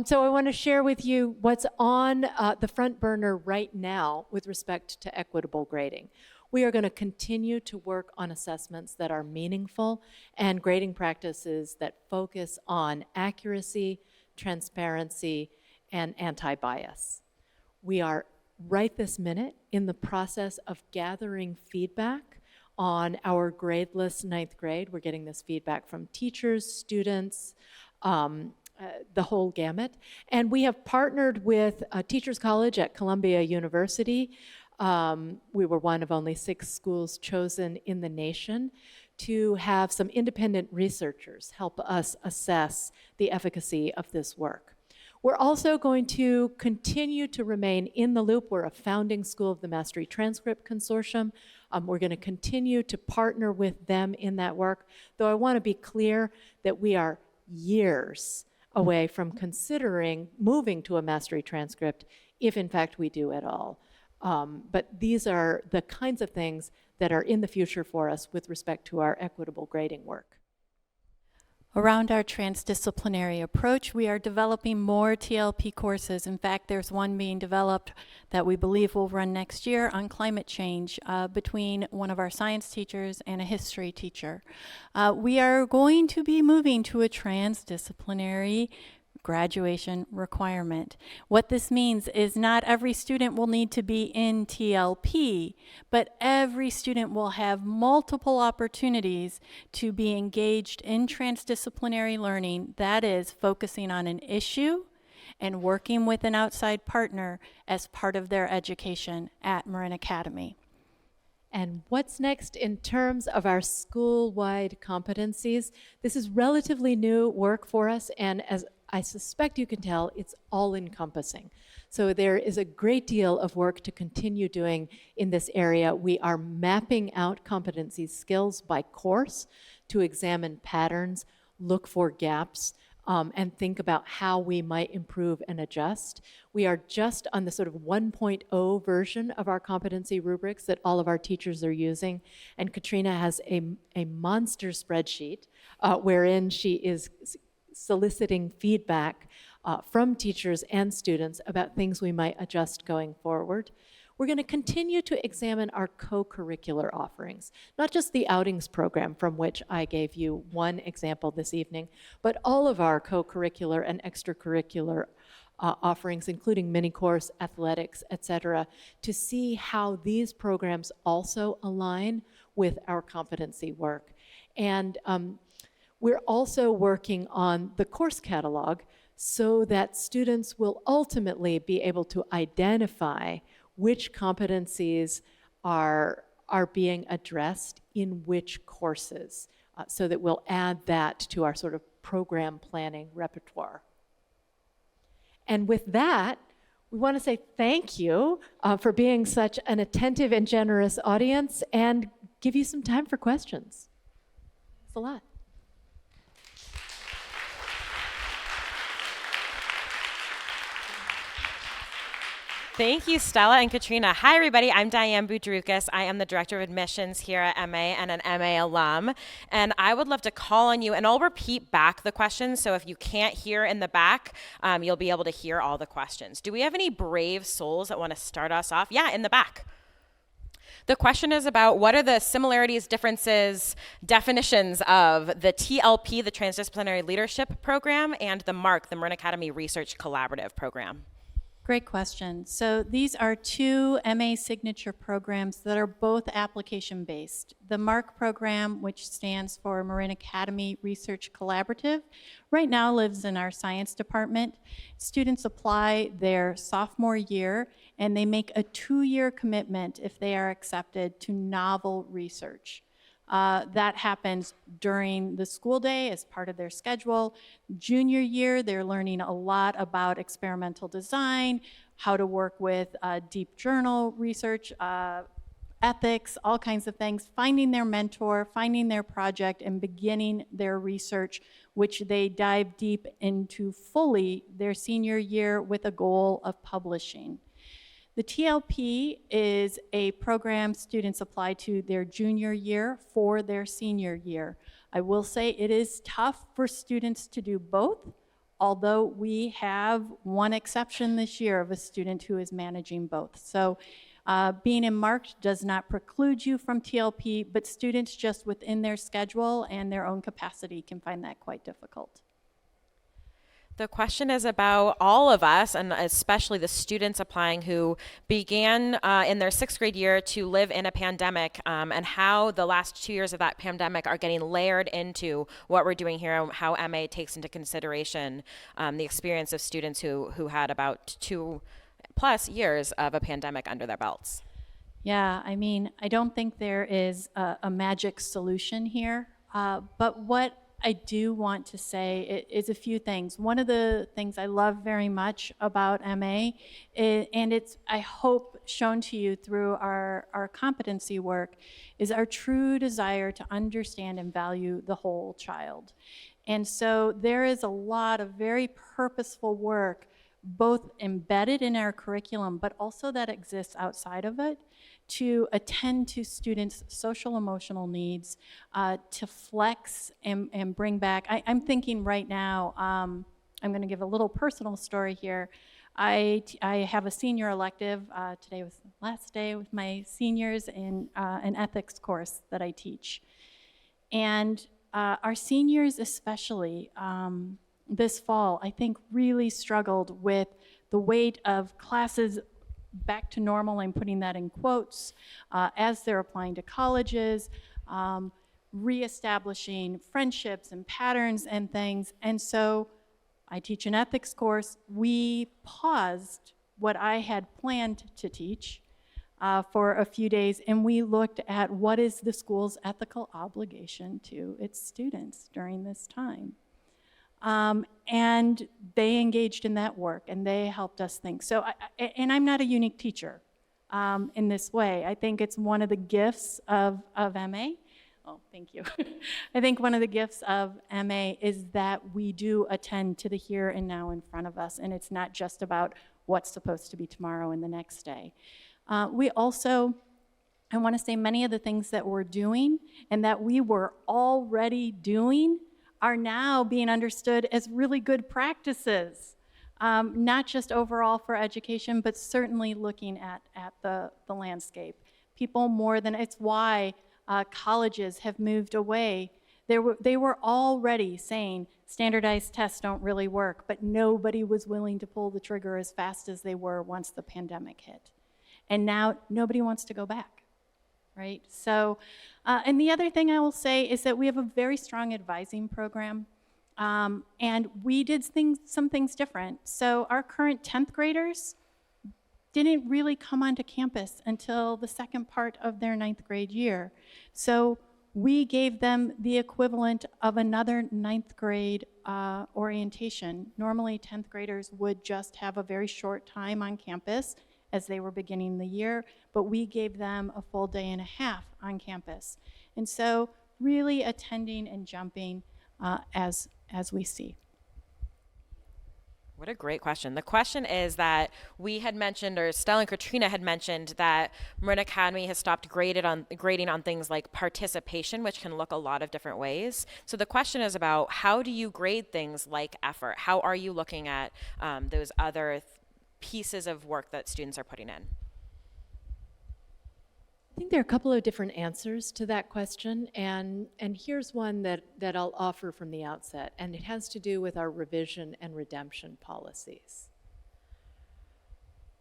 So I want to share with you what's on the front burner right now with respect to equitable grading. We are going to continue to work on assessments that are meaningful and grading practices that focus on accuracy, transparency, and anti-bias. We are right this minute in the process of gathering feedback on our gradeless 9th grade. We're getting this feedback from teachers, students, the whole gamut. And we have partnered with Teachers College at Columbia University. We were one of only 6 schools chosen in the nation to have some independent researchers help us assess the efficacy of this work. We're also going to continue to remain in the loop. We're a founding school of the Mastery Transcript Consortium. We're going to continue to partner with them in that work, though I want to be clear that we are years away from considering moving to a Mastery Transcript, if in fact we do at all. But these are the kinds of things that are in the future for us with respect to our equitable grading work. Around our transdisciplinary approach, we are developing more TLP courses. In fact, there's one being developed that we believe will run next year on climate change between one of our science teachers and a history teacher. We are going to be moving to a transdisciplinary graduation requirement. What this means is not every student will need to be in TLP, but every student will have multiple opportunities to be engaged in transdisciplinary learning, that is, focusing on an issue and working with an outside partner as part of their education at Marin Academy. And what's next in terms of our school-wide competencies? This is relatively new work for us, and as I suspect you can tell, it's all-encompassing. So there is a great deal of work to continue doing in this area. We are mapping out competency skills by course to examine patterns, look for gaps, and think about how we might improve and adjust. We are just on the sort of 1.0 version of our competency rubrics that all of our teachers are using, and Katrina has a monster spreadsheet wherein she is soliciting feedback from teachers and students about things we might adjust going forward. We're going to continue to examine our co-curricular offerings, not just the outings program from which I gave you one example this evening, but all of our co-curricular and extracurricular offerings, including mini course, athletics, etc., to see how these programs also align with our competency work. And we're also working on the course catalog so that students will ultimately be able to identify which competencies are being addressed in which courses, so that we'll add that to our sort of program planning repertoire. And with that, we want to say thank you for being such an attentive and generous audience, and give you some time for questions. Thanks a lot. Thank you, Stella and Katrina. Hi, everybody. I'm Diane Boudroukas. I am the Director of Admissions here at MA and an MA alum. And I would love to call on you, and I'll repeat back the questions. So if you can't hear in the back, you'll be able to hear all the questions. Do we have any brave souls that want to start us off? Yeah, in the back. The question is about what are the similarities, differences, definitions of the TLP, the Transdisciplinary Leadership Program, and the MARC, the Marin Academy Research Collaborative Program? Great question. So these are two MA signature programs that are both application-based. The MARC program, which stands for Marin Academy Research Collaborative, right now lives in our science department. Students apply their sophomore year, and they make a 2-year commitment if they are accepted to novel research. That happens during the school day as part of their schedule. Junior year, they're learning a lot about experimental design, how to work with deep journal research, ethics, all kinds of things, finding their mentor, finding their project, and beginning their research, which they dive deep into fully their senior year with a goal of publishing. The TLP is a program students apply to their junior year for their senior year. I will say it is tough for students to do both, although we have one exception this year of a student who is managing both. So being in MARC does not preclude you from TLP, but students just within their schedule and their own capacity can find that quite difficult. The question is about all of us, and especially the students applying who began in their 6th grade year to live in a pandemic, and how the last 2 years of that pandemic are getting layered into what we're doing here, and how MA takes into consideration the experience of students who had about 2+ years of a pandemic under their belts. Yeah, I mean, I don't think there is a magic solution here, but what I do want to say is a few things. One of the things I love very much about MA, and it's, I hope, shown to you through our competency work, is our true desire to understand and value the whole child. And so there is a lot of very purposeful work, both embedded in our curriculum, but also that exists outside of it, to attend to students' social emotional needs, to flex and bring back. I'm thinking right now, I'm going to give a little personal story here. I have a senior elective. Today was the last day with my seniors in an ethics course that I teach. And our seniors especially, this fall, I think really struggled with the weight of classes back to normal, I'm putting that in quotes, as they're applying to colleges, reestablishing friendships and patterns and things. And so I teach an ethics course. We paused what I had planned to teach for a few days, and we looked at what is the school's ethical obligation to its students during this time. And they engaged in that work, and they helped us think. So, and I'm not a unique teacher in this way. I think it's one of the gifts of MA. Oh, thank you. I think one of the gifts of MA is that we do attend to the here and now in front of us, and it's not just about what's supposed to be tomorrow and the next day. We also, I want to say many of the things that we're doing and that we were already doing are now being understood as really good practices, not just overall for education, but certainly looking at the landscape. People more than, it's why colleges have moved away. They were already saying standardized tests don't really work, but nobody was willing to pull the trigger as fast as they were once the pandemic hit. And now nobody wants to go back, right? So, and the other thing I will say is that we have a very strong advising program. And we did some things different. So our current 10th graders didn't really come onto campus until the second part of their 9th grade year. So we gave them the equivalent of another 9th grade orientation. Normally 10th graders would just have a very short time on campus as they were beginning the year, but we gave them a full day and a half on campus. And so really attending and jumping as we see. What a great question. The question is that we had mentioned, or Stella and Katrina had mentioned, that Marin Academy has stopped grading on things like participation, which can look a lot of different ways. So the question is about, how do you grade things like effort? How are you looking at those other pieces of work that students are putting in? I think there are a couple of different answers to that question, and here's one that I'll offer from the outset, and it has to do with our revision and redemption policies.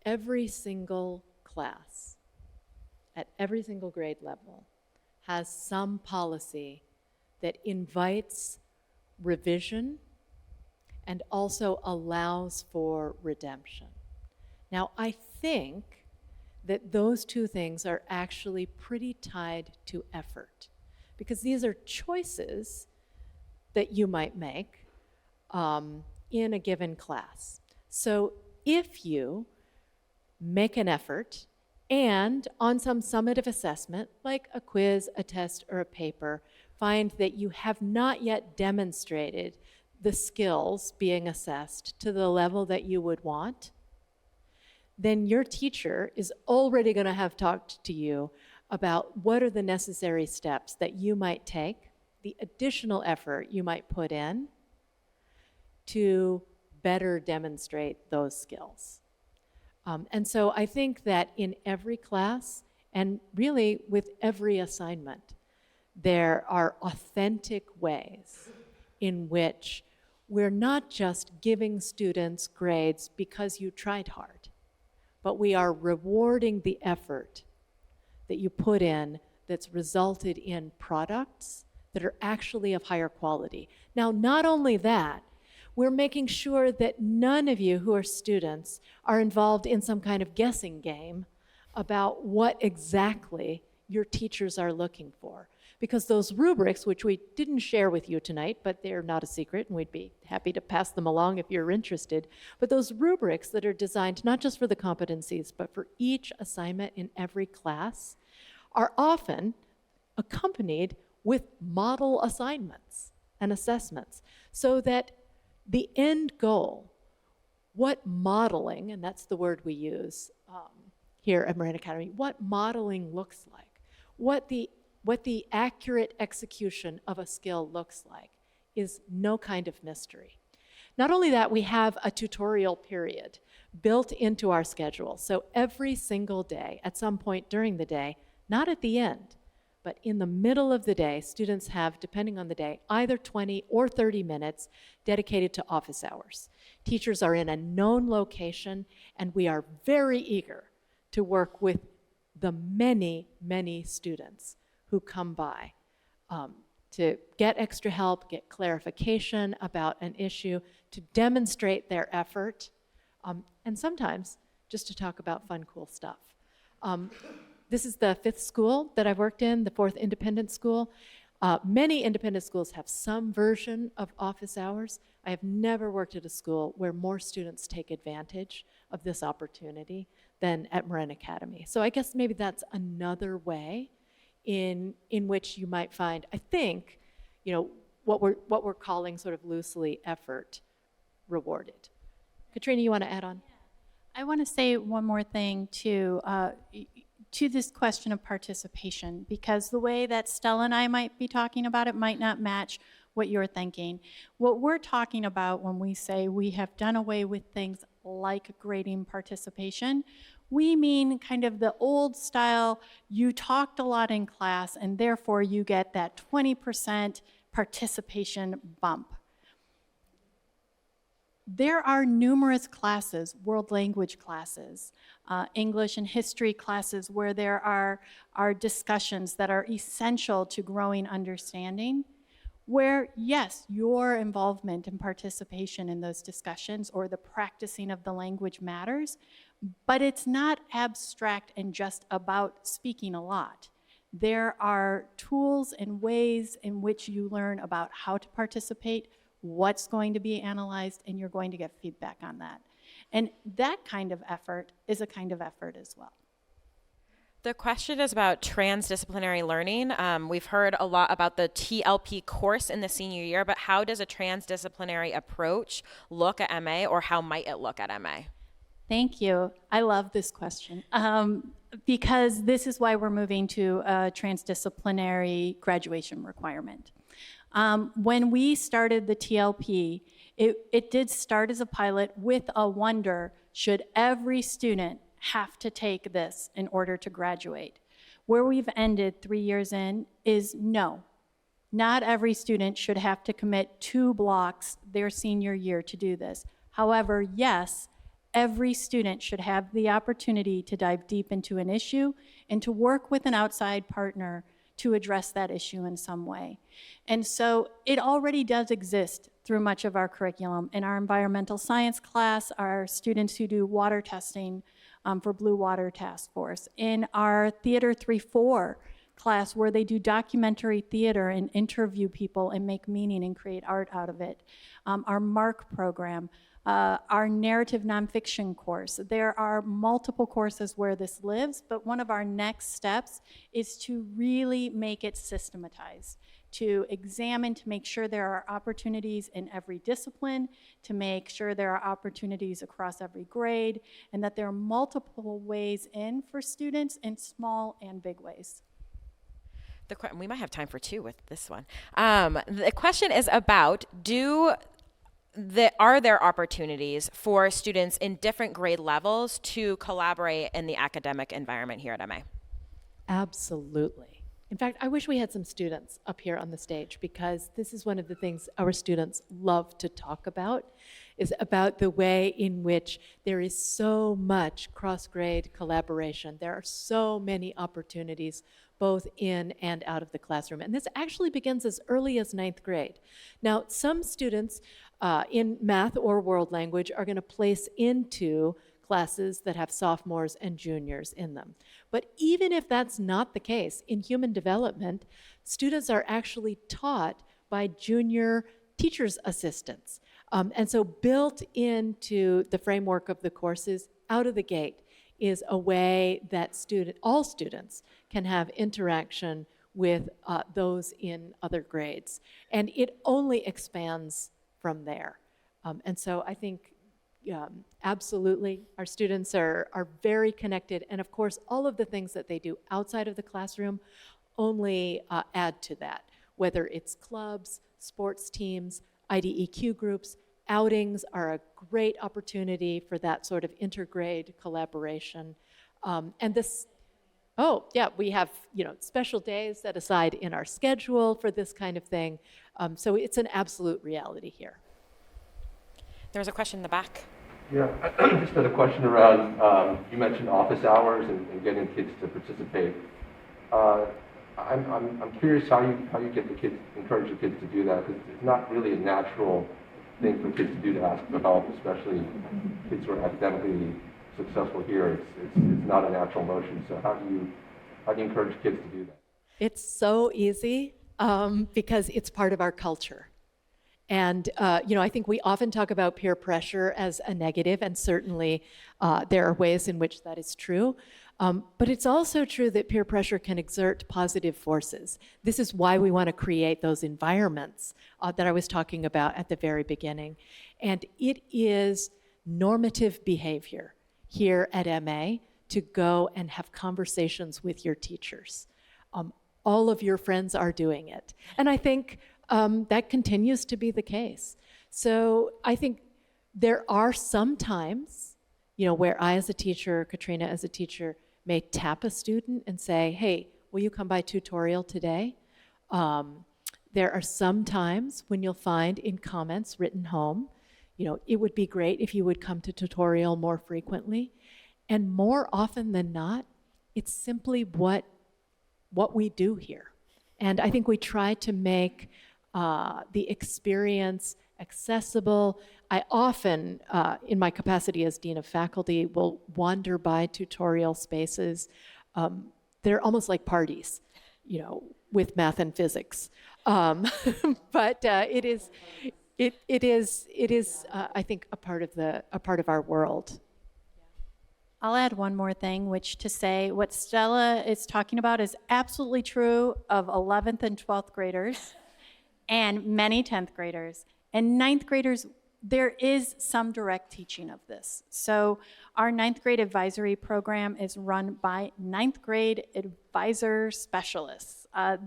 Every single class at every single grade level has some policy that invites revision and also allows for redemption. Now, I think that those two things are actually pretty tied to effort, because these are choices that you might make in a given class. So if you make an effort and on some summative assessment, like a quiz, a test, or a paper, find that you have not yet demonstrated the skills being assessed to the level that you would want, then your teacher is already going to have talked to you about what are the necessary steps that you might take, the additional effort you might put in to better demonstrate those skills. And so I think that in every class, and really with every assignment, there are authentic ways in which we're not just giving students grades because you tried hard, but we are rewarding the effort that you put in that's resulted in products that are actually of higher quality. Now, not only that, we're making sure that none of you who are students are involved in some kind of guessing game about what exactly your teachers are looking for. Because those rubrics, which we didn't share with you tonight, but they're not a secret, and we'd be happy to pass them along if you're interested, but those rubrics that are designed not just for the competencies, but for each assignment in every class, are often accompanied with model assignments and assessments, so that the end goal, what modeling, and that's the word we use here at Marin Academy, what modeling looks like, what the accurate execution of a skill looks like, is no kind of mystery. Not only that, we have a tutorial period built into our schedule. So every single day, at some point during the day, not at the end, but in the middle of the day, students have, depending on the day, either 20 or 30 minutes dedicated to office hours. Teachers are in a known location, and we are very eager to work with the many, many students who come by to get extra help, get clarification about an issue, to demonstrate their effort, and sometimes just to talk about fun, cool stuff. This is the 5th school that I've worked in, the 4th independent school. Many independent schools have some version of office hours. I have never worked at a school where more students take advantage of this opportunity than at Marin Academy. So I guess maybe that's another way in which you might find, I think, what we're calling sort of loosely effort rewarded. Katrina, you want to add on? I want to say one more thing to this question of participation, because the way that Stella and I might be talking about it might not match what you're thinking. What we're talking about when we say we have done away with things like grading participation, we mean kind of the old style, you talked a lot in class and therefore you get that 20% participation bump. There are numerous classes, world language classes, English and history classes, where there are discussions that are essential to growing understanding, where, yes, your involvement and participation in those discussions or the practicing of the language matters, but it's not abstract and just about speaking a lot. There are tools and ways in which you learn about how to participate, what's going to be analyzed, and you're going to get feedback on that. And that kind of effort is a kind of effort as well. The question is about transdisciplinary learning. We've heard a lot about the TLP course in the senior year, but how does a transdisciplinary approach look at MA, or how might it look at MA? Thank you. I love this question because this is why we're moving to a transdisciplinary graduation requirement. When we started the TLP, it did start as a pilot with a wonder, should every student have to take this in order to graduate? Where we've ended 3 years in is no. Not every student should have to commit 2 blocks their senior year to do this. However, yes, every student should have the opportunity to dive deep into an issue and to work with an outside partner to address that issue in some way. And so it already does exist through much of our curriculum. In our environmental science class, our students who do water testing for Blue Water Task Force. In our Theater 3-4 class, where they do documentary theater and interview people and make meaning and create art out of it. Our MARC program, our narrative nonfiction course. There are multiple courses where this lives, but one of our next steps is to really make it systematized, to examine, to make sure there are opportunities in every discipline, to make sure there are opportunities across every grade, and that there are multiple ways in for students in small and big ways. We might have time for 2 with this one. The question is about, are there opportunities for students in different grade levels to collaborate in the academic environment here at MA? Absolutely. In fact, I wish we had some students up here on the stage, because this is one of the things our students love to talk about, is about the way in which there is so much cross-grade collaboration. There are so many opportunities both in and out of the classroom. And this actually begins as early as 9th grade. Now, some students in math or world language are going to place into classes that have sophomores and juniors in them. But even if that's not the case, in human development, students are actually taught by junior teacher's assistants. And so built into the framework of the courses out of the gate is a way that all students can have interaction with those in other grades. And it only expands from there. And so I think absolutely, our students are very connected, and of course, all of the things that they do outside of the classroom only add to that, whether it's clubs, sports teams, IDEQ groups. Outings are a great opportunity for that sort of intergrade collaboration. And this, we have special days set aside in our schedule for this kind of thing. So it's an absolute reality here. There was a question in the back. Yeah, I just had a question around, you mentioned office hours and getting kids to participate. I'm curious how you get the kids, encourage the kids to do that, because it's not really a natural thing for kids to do, to ask for help, especially kids who are academically successful here. It's not a natural motion. So how do you encourage kids to do that? It's so easy because it's part of our culture. And, I think we often talk about peer pressure as a negative, and certainly there are ways in which that is true. But it's also true that peer pressure can exert positive forces. This is why we want to create those environments that I was talking about at the very beginning. And it is normative behavior here at MA to go and have conversations with your teachers. All of your friends are doing it. And I think that continues to be the case. So I think there are some times, where I as a teacher, Katrina as a teacher, may tap a student and say, hey, will you come by tutorial today? There are some times when you'll find in comments written home, it would be great if you would come to tutorial more frequently. And more often than not, it's simply what we do here. And I think we try to make the experience accessible. I often, in my capacity as Dean of Faculty, will wander by tutorial spaces. They're almost like parties, with math and physics. But it is, I think, a part of our world. I'll add one more thing, which to say what Stella is talking about is absolutely true of 11th and 12th graders and many 10th graders. And 9th graders, there is some direct teaching of this. So our 9th grade advisory program is run by 9th grade advisor specialists.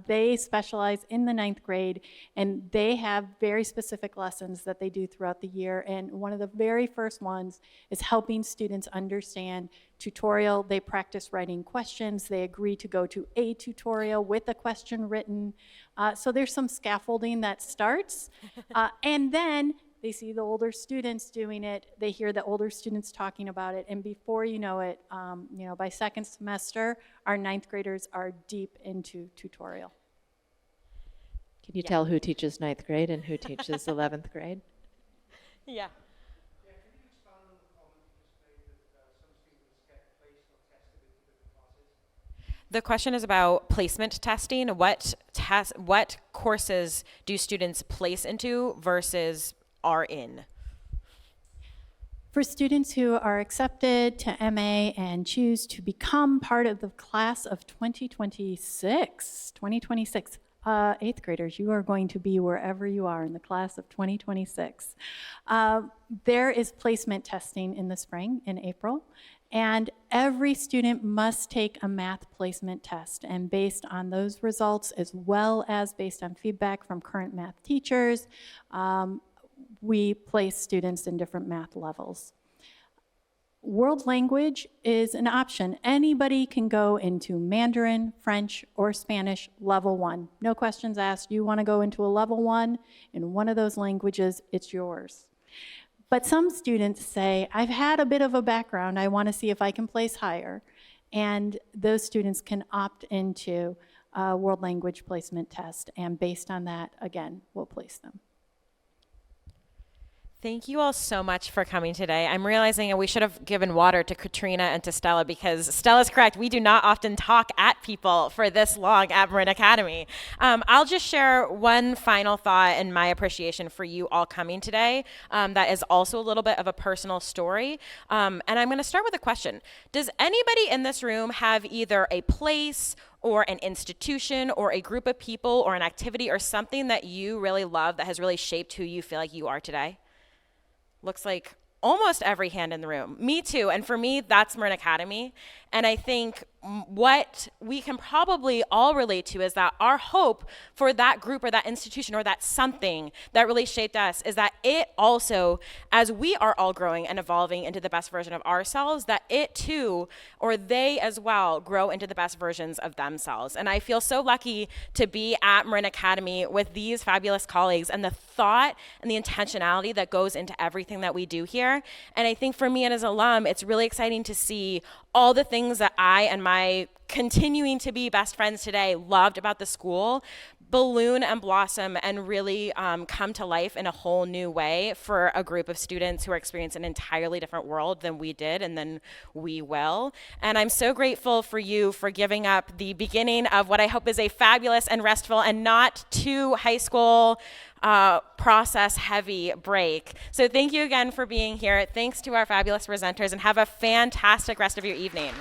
They specialize in the 9th grade, and they have very specific lessons that they do throughout the year. And one of the very first ones is helping students understand tutorial. They practice writing questions. They agree to go to a tutorial with a question written. So there's some scaffolding that starts. And then they see the older students doing it. They hear the older students talking about it. And before you know it, by second semester, our 9th graders are deep into tutorial. Can you tell who teaches 9th grade and who teaches 11th grade? Yeah. The question is about placement testing. What courses do students place into versus are in? For students who are accepted to MA and choose to become part of the class of 2026, 8th graders, you are going to be wherever you are in the class of 2026. There is placement testing in the spring, in April, and every student must take a math placement test. And based on those results, as well as based on feedback from current math teachers, we place students in different math levels. World language is an option. Anybody can go into Mandarin, French, or Spanish level 1. No questions asked. You want to go into a level 1 in one of those languages, it's yours. But some students say, I've had a bit of a background. I want to see if I can place higher. And those students can opt into a world language placement test. And based on that, again, we'll place them. Thank you all so much for coming today. I'm realizing we should have given water to Katrina and to Stella, because Stella's correct. We do not often talk at people for this long at Marin Academy. I'll just share one final thought and my appreciation for you all coming today. That is also a little bit of a personal story. And I'm going to start with a question. Does anybody in this room have either a place or an institution or a group of people or an activity or something that you really love that has really shaped who you feel like you are today? Looks like almost every hand in the room. Me too. And for me, that's Marin Academy. And I think what we can probably all relate to is that our hope for that group or that institution or that something that really shaped us is that it also, as we are all growing and evolving into the best version of ourselves, that it too, or they as well, grow into the best versions of themselves. And I feel so lucky to be at Marin Academy with these fabulous colleagues and the thought and the intentionality that goes into everything that we do here. And I think for me and as an alum, it's really exciting to see all the things that I and my continuing to be best friends today loved about the school balloon and blossom and really come to life in a whole new way for a group of students who are experiencing an entirely different world than we did and than we will. And I'm so grateful for you for giving up the beginning of what I hope is a fabulous and restful and not too high school process heavy break. So thank you again for being here. Thanks to our fabulous presenters, and have a fantastic rest of your evening.